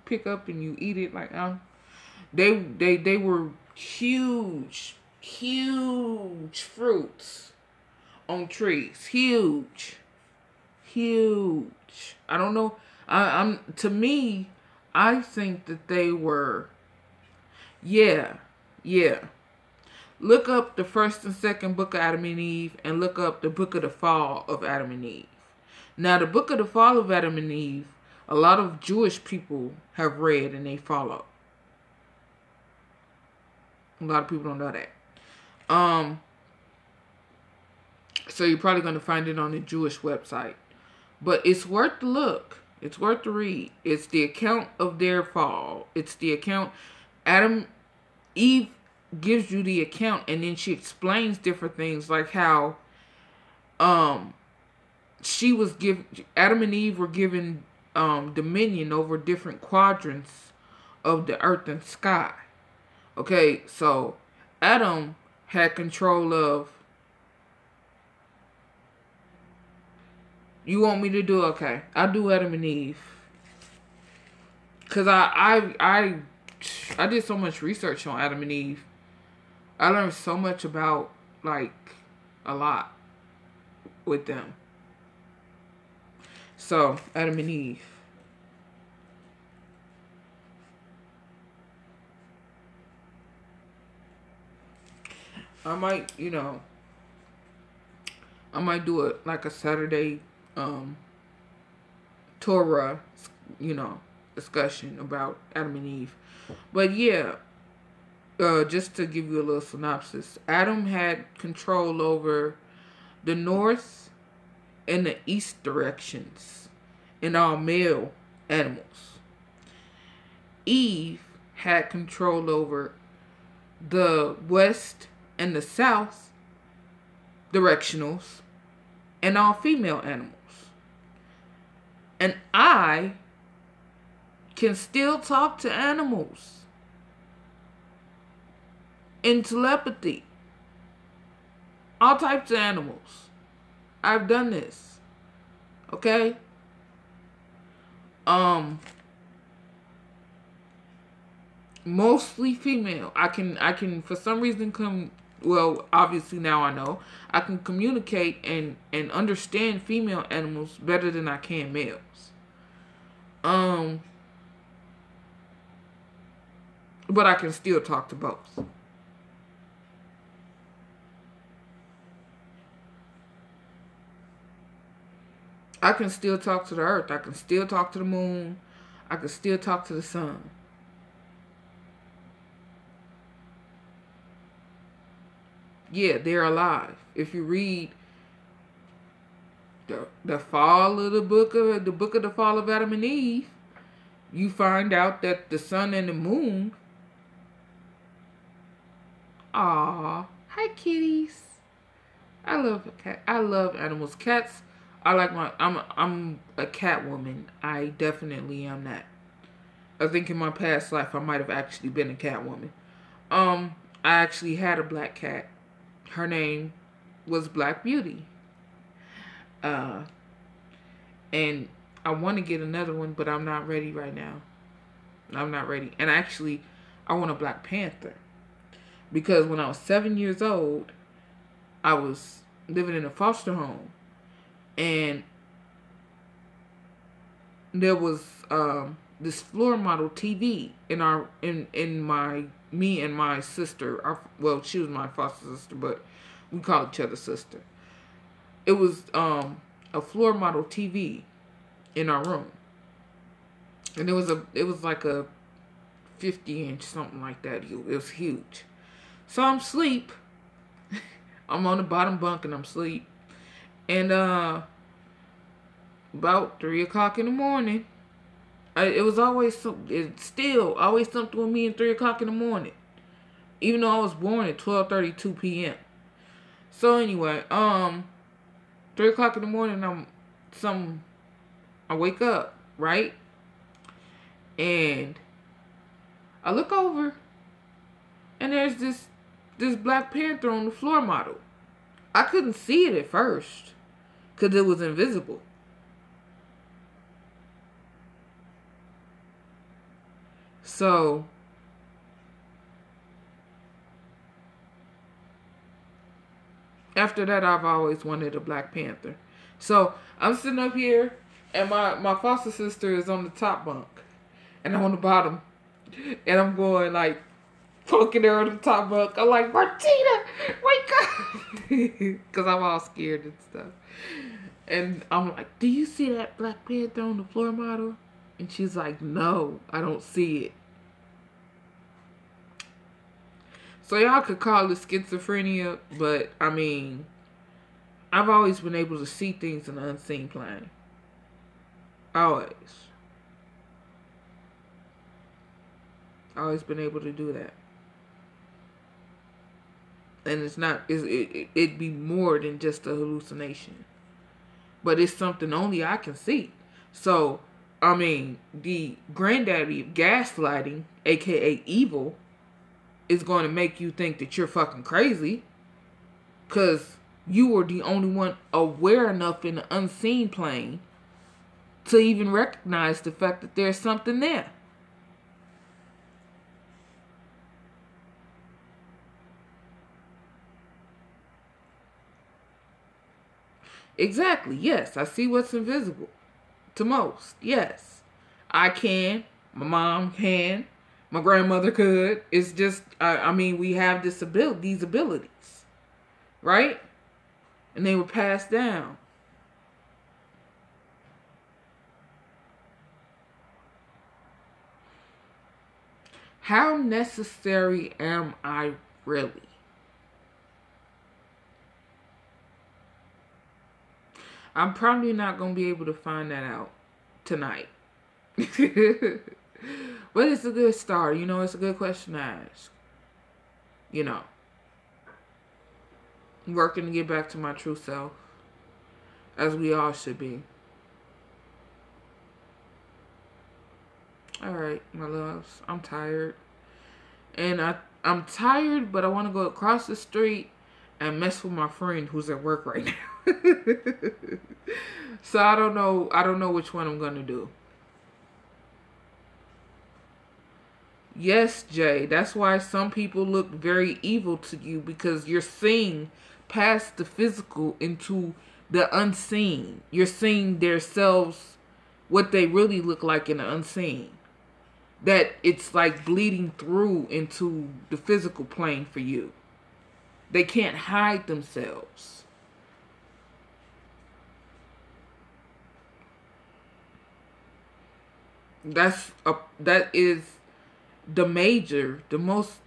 pick up and you eat it, like they were huge fruits on trees. Huge. I don't know. To me, I think that they were, yeah. Look up the first and second book of Adam and Eve and look up the book of the fall of Adam and Eve. Now, the book of the fall of Adam and Eve, a lot of Jewish people have read and they follow. A lot of people don't know that. So you're probably going to find it on the Jewish website. But it's worth the look. It's worth the read. It's the account of their fall. It's the account. Eve gives you the account, and then she explains different things, like how she was given, Adam and Eve were given dominion over different quadrants of the earth and sky. Okay, so Adam had control of. You want me to do? Okay, I'll do Adam and Eve. Cause I did so much research on Adam and Eve. I learned so much about, like, a lot with them. So, Adam and Eve. I might, I might do it like a Saturday Torah, discussion about Adam and Eve. But yeah, just to give you a little synopsis, Adam had control over the north and the east directions in all male animals. Eve had control over the west and the south directionals and all female animals. And I can still talk to animals in telepathy. All types of animals. I've done this. Okay? Mostly female. I can for some reason obviously now I know I can communicate and understand female animals better than I can males. But I can still talk to both. I can still talk to the earth. I can still talk to the moon. I can still talk to the sun. Yeah, they're alive. If you read the fall of the book of the fall of Adam and Eve, you find out that the sun and the moon. Aw, hi kitties. I love a cat. I love animals. Cats. I'm a cat woman. I definitely am that. I think in my past life I might have actually been a cat woman. I actually had a black cat. Her name was Black Beauty. And I want to get another one, but I'm not ready right now. I'm not ready. And actually, I want a Black Panther. Because when I was 7 years old, I was living in a foster home. And there was this floor model TV in me and my sister. She was my foster sister, but we call each other sister. It was a floor model TV in our room, and it was like a 50-inch, something like that. It was huge. So I'm asleep. I'm on the bottom bunk and I'm asleep. And about 3 o'clock in the morning, it's still always something with me at 3 o'clock in the morning. Even though I was born at 12:32 p.m. So anyway, 3 o'clock in the morning, I wake up, right? And I look over, and there's this Black Panther on the floor model. I couldn't see it at first, because it was invisible. So after that, I've always wanted a Black Panther. So I'm sitting up here, and my foster sister is on the top bunk, and I'm on the bottom, and I'm going like poking her on the top bunk. I'm like, Martina, wake up, because I'm all scared and stuff. And I'm like, do you see that Black Panther on the floor model? And she's like, no, I don't see it. So y'all could call it schizophrenia, but I mean, I've always been able to see things in the unseen plane. Always. Always been able to do that. And it's not, it'd be more than just a hallucination. But it's something only I can see. So, I mean, the granddaddy of gaslighting, aka evil, is going to make you think that you're fucking crazy. Because you were the only one aware enough in the unseen plane to even recognize the fact that there's something there. Exactly, yes. I see what's invisible to most. Yes. I can. My mom can. My grandmother could. It's just, I mean, we have these abilities. Right? And they were passed down. How necessary am I really? I'm probably not going to be able to find that out tonight. But it's a good start. You know, it's a good question to ask. You know. Working to get back to my true self. As we all should be. Alright, my loves. I'm tired. And I'm tired, but I want to go across the street and mess with my friend who's at work right now. So I don't know which one I'm gonna do. Yes, Jay, that's why some people look very evil to you, because you're seeing past the physical into the unseen. You're seeing their selves, what they really look like in the unseen. That it's like bleeding through into the physical plane for you. They can't hide themselves. That is the most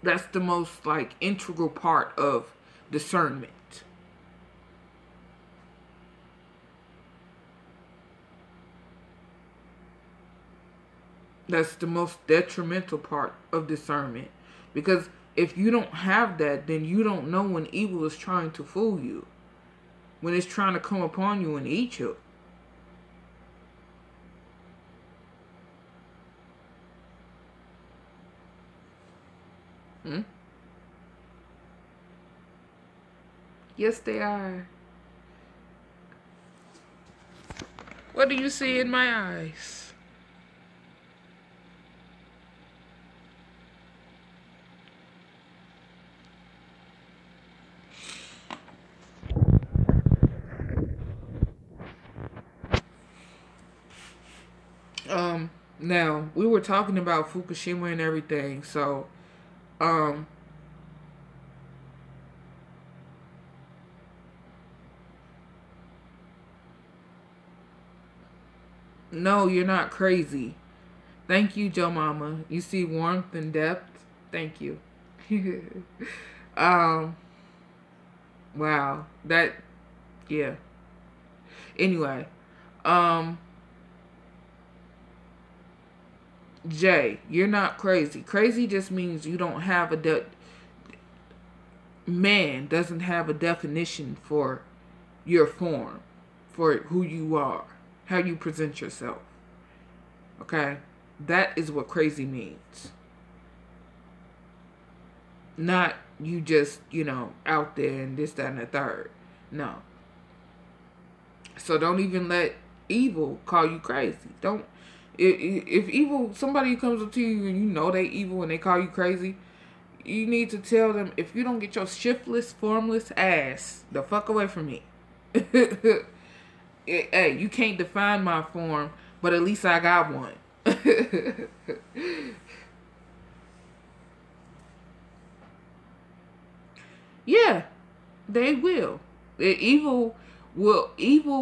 that's the most like integral part of discernment. That's the most detrimental part of discernment. Because if you don't have that, then you don't know when evil is trying to fool you. When it's trying to come upon you and eat you. Yes, they are. What do you see in my eyes? Now, we were talking about Fukushima and everything, so, no, you're not crazy. Thank you, Joe Mama. You see warmth and depth? Thank you. Wow. That, yeah. Anyway, Jay, you're not crazy. Crazy just means you don't have man doesn't have a definition for your form, for who you are, how you present yourself. Okay? That is what crazy means. Not you just, out there and this, that, and the third. No. So don't even let evil call you crazy. Don't. If evil, somebody comes up to you and you know they evil and they call you crazy, you need to tell them, if you don't get your shiftless, formless ass the fuck away from me. Hey, you can't define my form, but at least I got one. Yeah, they will. Evil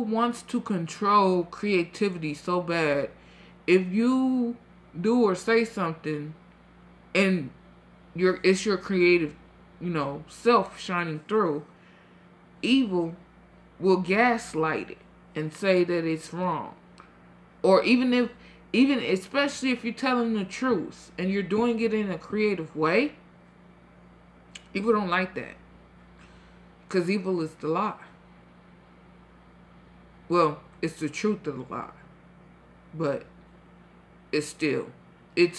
wants to control creativity so bad. If you do or say something and it's your creative self shining through, evil will gaslight it and say that it's wrong. Or even especially if you're telling the truth and you're doing it in a creative way, people don't like that. Because evil is the lie. Well, it's the truth of the lie. But it's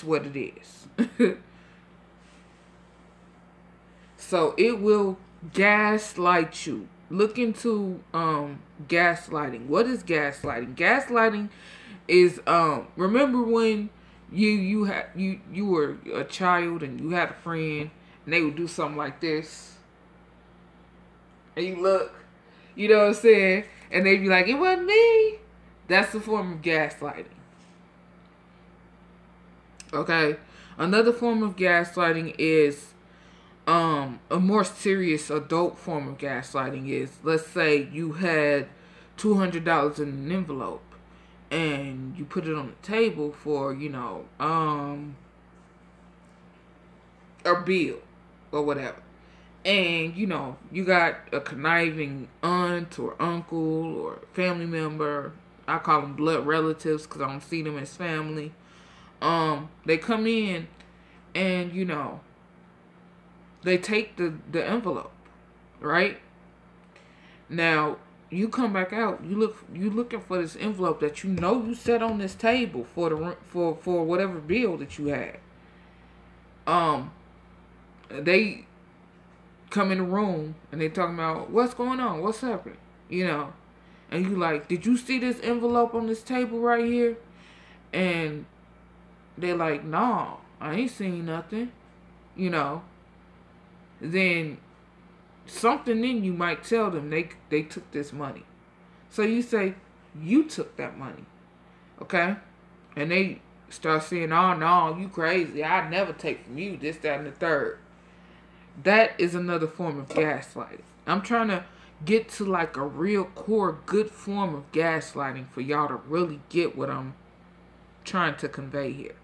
what it is. So it will gaslight you. Look into gaslighting. What is gaslighting? Gaslighting is remember when you were a child and you had a friend and they would do something like this. And you look, you know what I'm saying? And they'd be like, it wasn't me. That's a form of gaslighting. Okay? Another form of gaslighting is a more serious adult form of gaslighting is, let's say you had $200 in an envelope and you put it on the table for, a bill or whatever. And, you got a conniving aunt or uncle or family member. I call them blood relatives because I don't see them as family. They come in and, they take the envelope, right? Now, you come back out, you looking for this envelope that you set on this table for whatever bill that you had. They come in the room and they talking about what's going on, what's happening, and you like, did you see this envelope on this table right here? And they're like, no, I ain't seen nothing, Then something in you might tell them they took this money. So you say, you took that money, okay? And they start saying, oh no, you crazy, I'd never take from you, this, that, and the third. That is another form of gaslighting. I'm trying to get to like a real core good form of gaslighting for y'all to really get what I'm trying to convey here.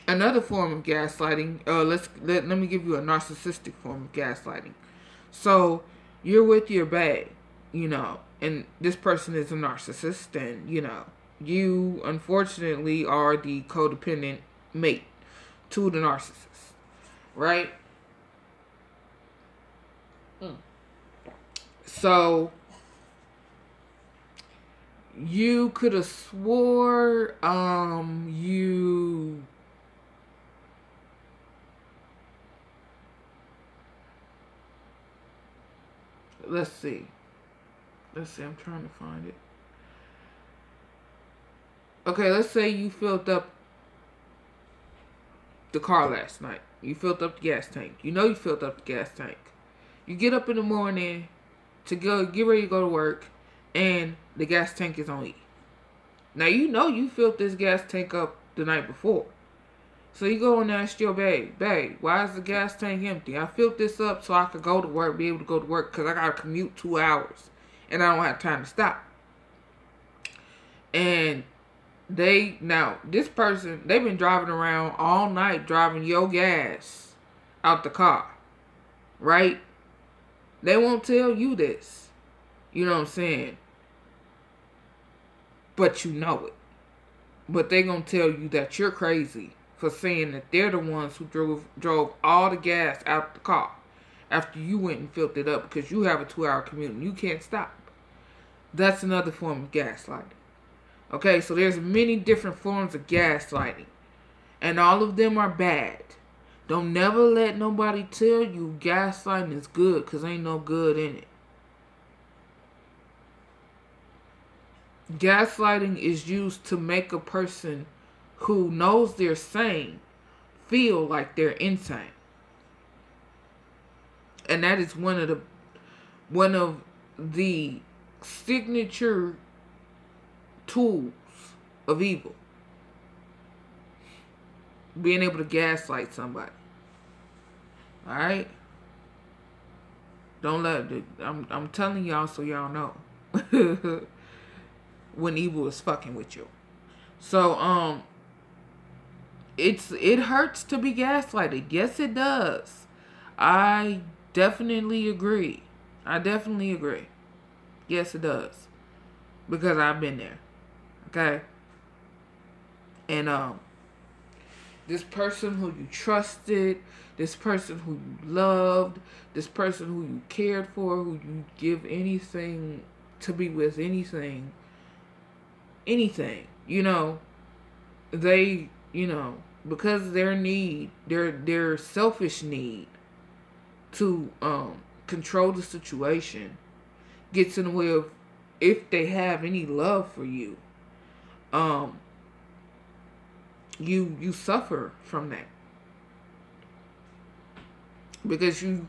Another form of gaslighting, let me give you a narcissistic form of gaslighting. So you're with your bae, and this person is a narcissist, and you unfortunately are the codependent mate to the narcissist, right? So you could have swore let's see, I'm trying to find it. Okay, let's say you filled up the car last night. You filled up the gas tank. You filled up the gas tank. You get up in the morning to get ready to go to work, and the gas tank is on E. Now you filled this gas tank up the night before. So you go and ask your babe, why is the gas tank empty? I filled this up so I could go to work, be able to go to work, because I got to commute 2 hours. And I don't have time to stop. And this person, they've been driving around all night, driving your gas out the car. Right? They won't tell you this. You know what I'm saying? But you know it. But they gonna tell you that you're crazy for saying that they're the ones who drove all the gas out the car after you went and filled it up because you have a 2-hour commute and you can't stop. That's another form of gaslighting. Okay, so there's many different forms of gaslighting, and all of them are bad. Don't never let nobody tell you gaslighting is good, because ain't no good in it. Gaslighting is used to make a person who knows they're sane feel like they're insane. And that is one of the signature tools of evil. Being able to gaslight somebody. Alright? Don't let it. I'm telling y'all so y'all know. When evil is fucking with you. So, it hurts to be gaslighted. Yes, it does. I definitely agree. I definitely agree. Yes, it does. Because I've been there. Okay? And this person who you trusted, this person who you loved, this person who you cared for, who you give anything to be with, anything, you know, they, you know, because their need, their selfish need to control the situation gets in the way of, if they have any love for you, you suffer from that, because you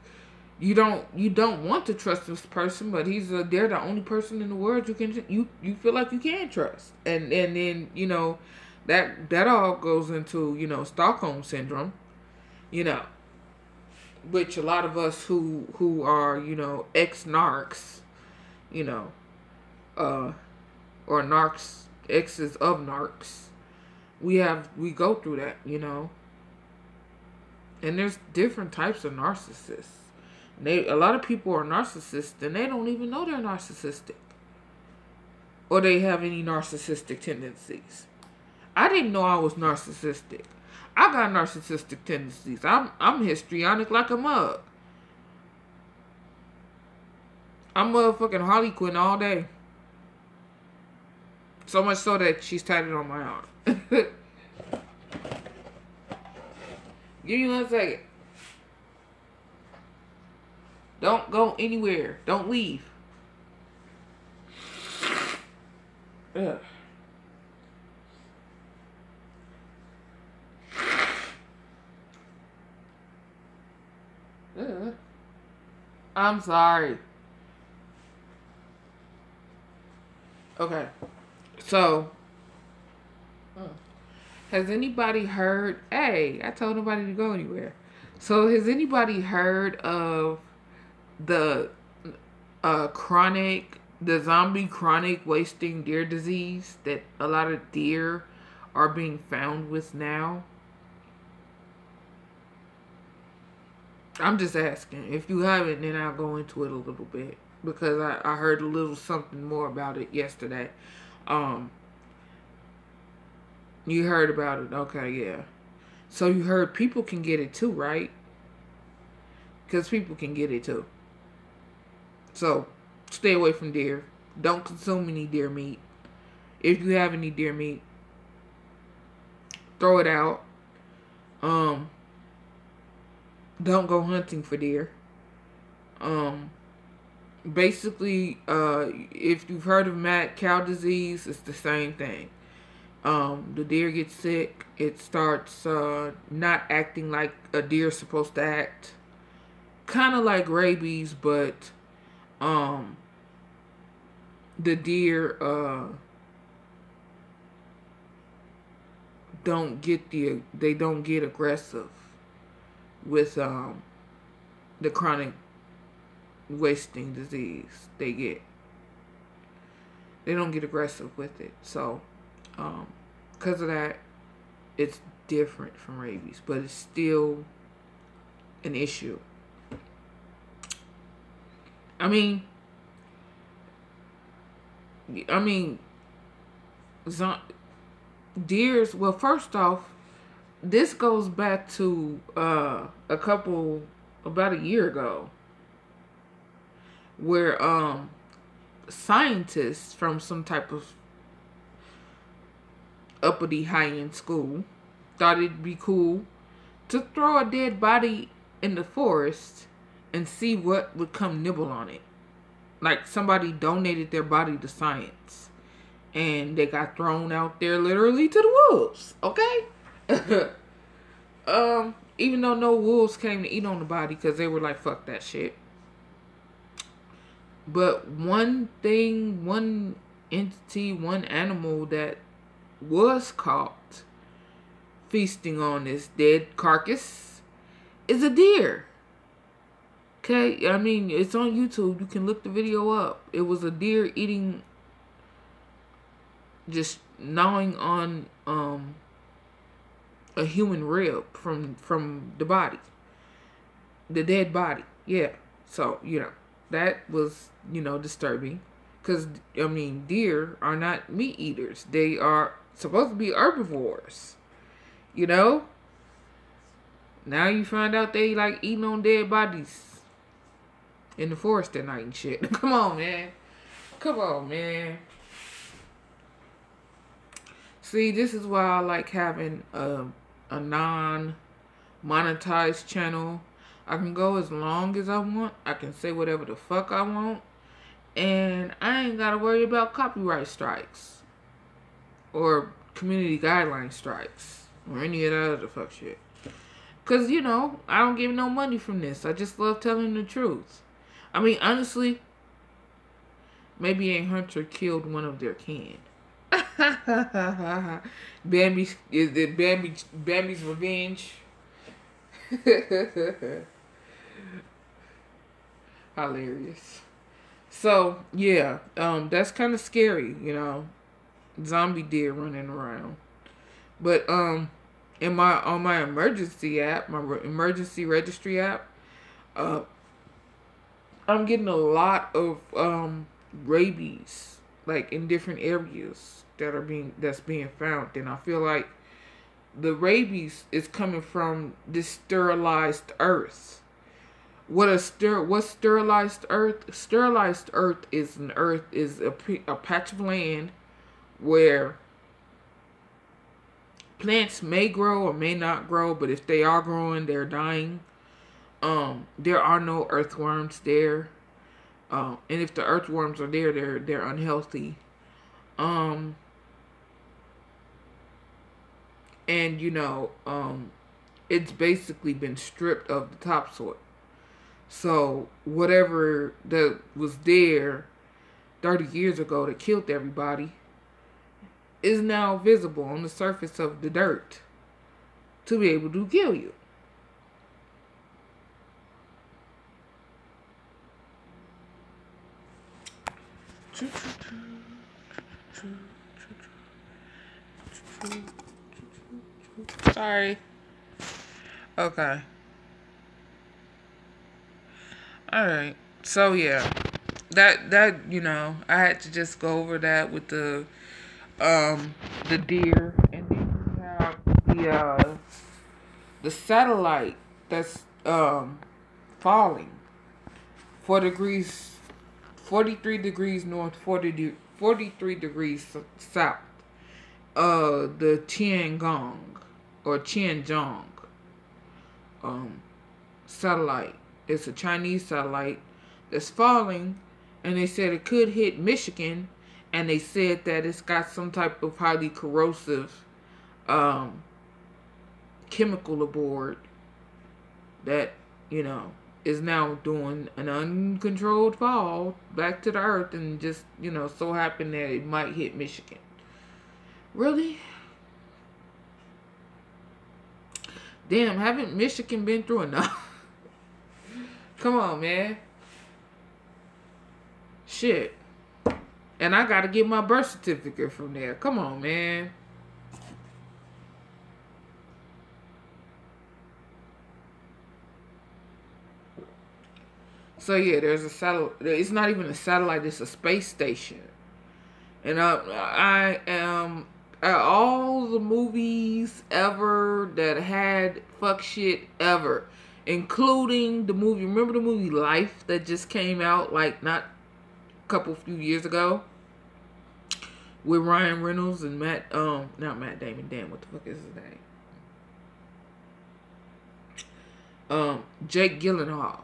don't want to trust this person, but they're the only person in the world you feel like you can trust, and then, you know, that all goes into, you know, Stockholm syndrome, you know, which a lot of us who are, you know, ex-narcs, you know, or narcs, exes of narcs, we go through that, you know. And there's different types of narcissists. A lot of people are narcissists and they don't even know they're narcissistic, or they have any narcissistic tendencies. I didn't know I was narcissistic. I got narcissistic tendencies. I'm histrionic like a mug. I'm motherfucking Harley Quinn all day. So much so that she's tatted on my arm. Give me 1 second. Don't go anywhere. Don't leave. Ugh. Ugh. I'm sorry. Okay. So, has anybody heard... Hey, I told nobody to go anywhere. So, has anybody heard of the zombie chronic wasting deer disease that a lot of deer are being found with now? I'm just asking. If you haven't, then I'll go into it a little bit, because I heard a little something more about it yesterday. You heard about it. Okay, yeah. So you heard people can get it too, right? Because people can get it too. So stay away from deer. Don't consume any deer meat. If you have any deer meat, throw it out. Don't go hunting for deer. Basically, if you've heard of mad cow disease, it's the same thing. The deer gets sick. It starts not acting like a deer's supposed to act. Kind of like rabies, but the deer don't get aggressive with the chronic wasting disease. They don't get aggressive with it. So because of that, it's different from rabies, but it's still an issue. I mean, deers, well, first off, this goes back to about a year ago, where scientists from some type of uppity high-end school thought it'd be cool to throw a dead body in the forest and see what would come nibble on it. Like, somebody donated their body to science, and they got thrown out there literally to the wolves, okay? Even though no wolves came to eat on the body, because they were like, fuck that shit. But one entity, one animal that was caught feasting on this dead carcass is a deer. Okay, I mean, it's on YouTube. You can look the video up. It was a deer eating, just gnawing on a human rib from the body, the dead body. Yeah. So that was disturbing, because I mean deer are not meat eaters. They are supposed to be herbivores. You know. Now you find out they like eating on dead bodies in the forest at night and shit. Come on, man. Come on, man. See, this is why I like having a non-monetized channel. I can go as long as I want. I can say whatever the fuck I want. And I ain't got to worry about copyright strikes. Or community guideline strikes. Or any of that other fuck shit. Because, I don't get no money from this. I just love telling the truth. I mean, honestly, maybe a hunter killed one of their kin. Bambi's revenge. Hilarious. So, yeah, that's kind of scary, zombie deer running around. But, on my emergency app, my emergency registry app, I'm getting a lot of rabies, like in different areas that's being found, and I feel like the rabies is coming from this sterilized earth. What's sterilized earth? Sterilized earth is a patch of land where plants may grow or may not grow, but if they are growing, they're dying. There are no earthworms there. And if the earthworms are there, they're unhealthy. And it's basically been stripped of the topsoil. So whatever that was there 30 years ago that killed everybody is now visible on the surface of the dirt to be able to kill you. Sorry. Okay. Alright. So yeah. That I had to just go over that with the deer, and then you have the satellite that's falling 43 degrees north, 43 degrees south. The Tiangong satellite. It's a Chinese satellite that's falling, and they said it could hit Michigan, and they said that it's got some type of highly corrosive chemical aboard that, is now doing an uncontrolled fall back to the earth, and just, so happened that it might hit Michigan. Really? Damn, haven't Michigan been through enough? Come on, man. Shit. And I gotta get my birth certificate from there. Come on, man. So yeah, there's a satellite. It's not even a satellite. It's a space station. And I am all the movies ever that had fuck shit ever, including the movie. Remember the movie Life that just came out like not a few years ago with Ryan Reynolds and not Matt Damon. Damn, what the fuck is his name? Jake Gyllenhaal.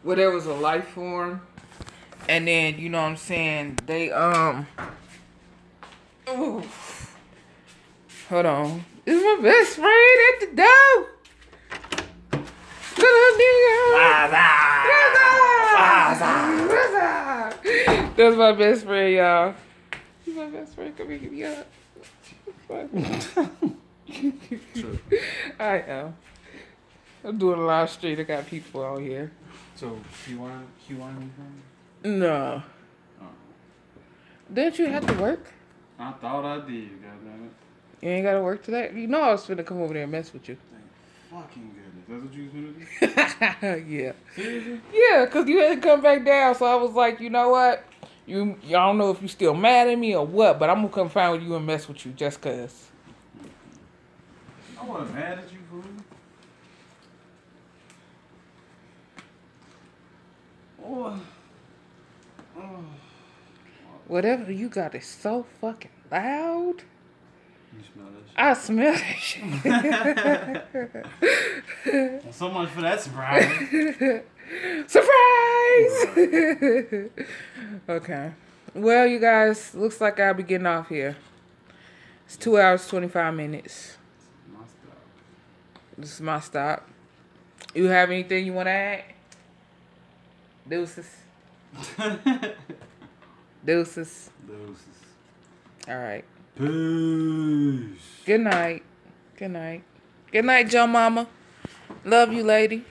Where there was a life form, and then you know what I'm saying, they ooh, hold on, it's my best friend at the door. Little nigga. That's my best friend, y'all. He's my best friend. Come here, give me up. I am. I'm doing a live stream. I got people out here. So, you want anything? No. Oh. Didn't you have to work? I thought I did, goddammit. You ain't gotta work today. You know I was finna come over there and mess with you. Thank fucking goodness. That's what you was gonna do? Yeah. Seriously? Yeah, because you had to come back down, so I was like, you know what? Y'all don't know if you still mad at me or what, but I'm gonna come find with you and mess with you just cause. I wasn't mad at you, fool. Oh. Oh. Whatever you got is so fucking loud. You smell that shit? I smell that shit. Well, so much for that surprise. Surprise! Okay. Well, you guys, looks like I'll be getting off here. It's 2 hours, 25 minutes. My stop. This is my stop. You have anything you want to add? Deuces. Deuces. Deuces. All right. Peace. Good night. Good night. Good night, Joe Mama. Love you, lady.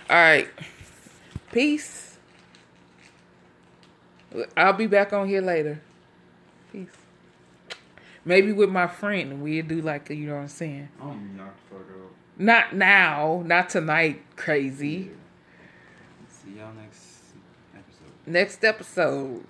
All right. Peace. I'll be back on here later. Peace. Maybe with my friend, and we'll do like a, you know what I'm saying? I'm gonna be knocked the fuck out. Not now. Not tonight, crazy. Yeah. See y'all next episode. Next episode.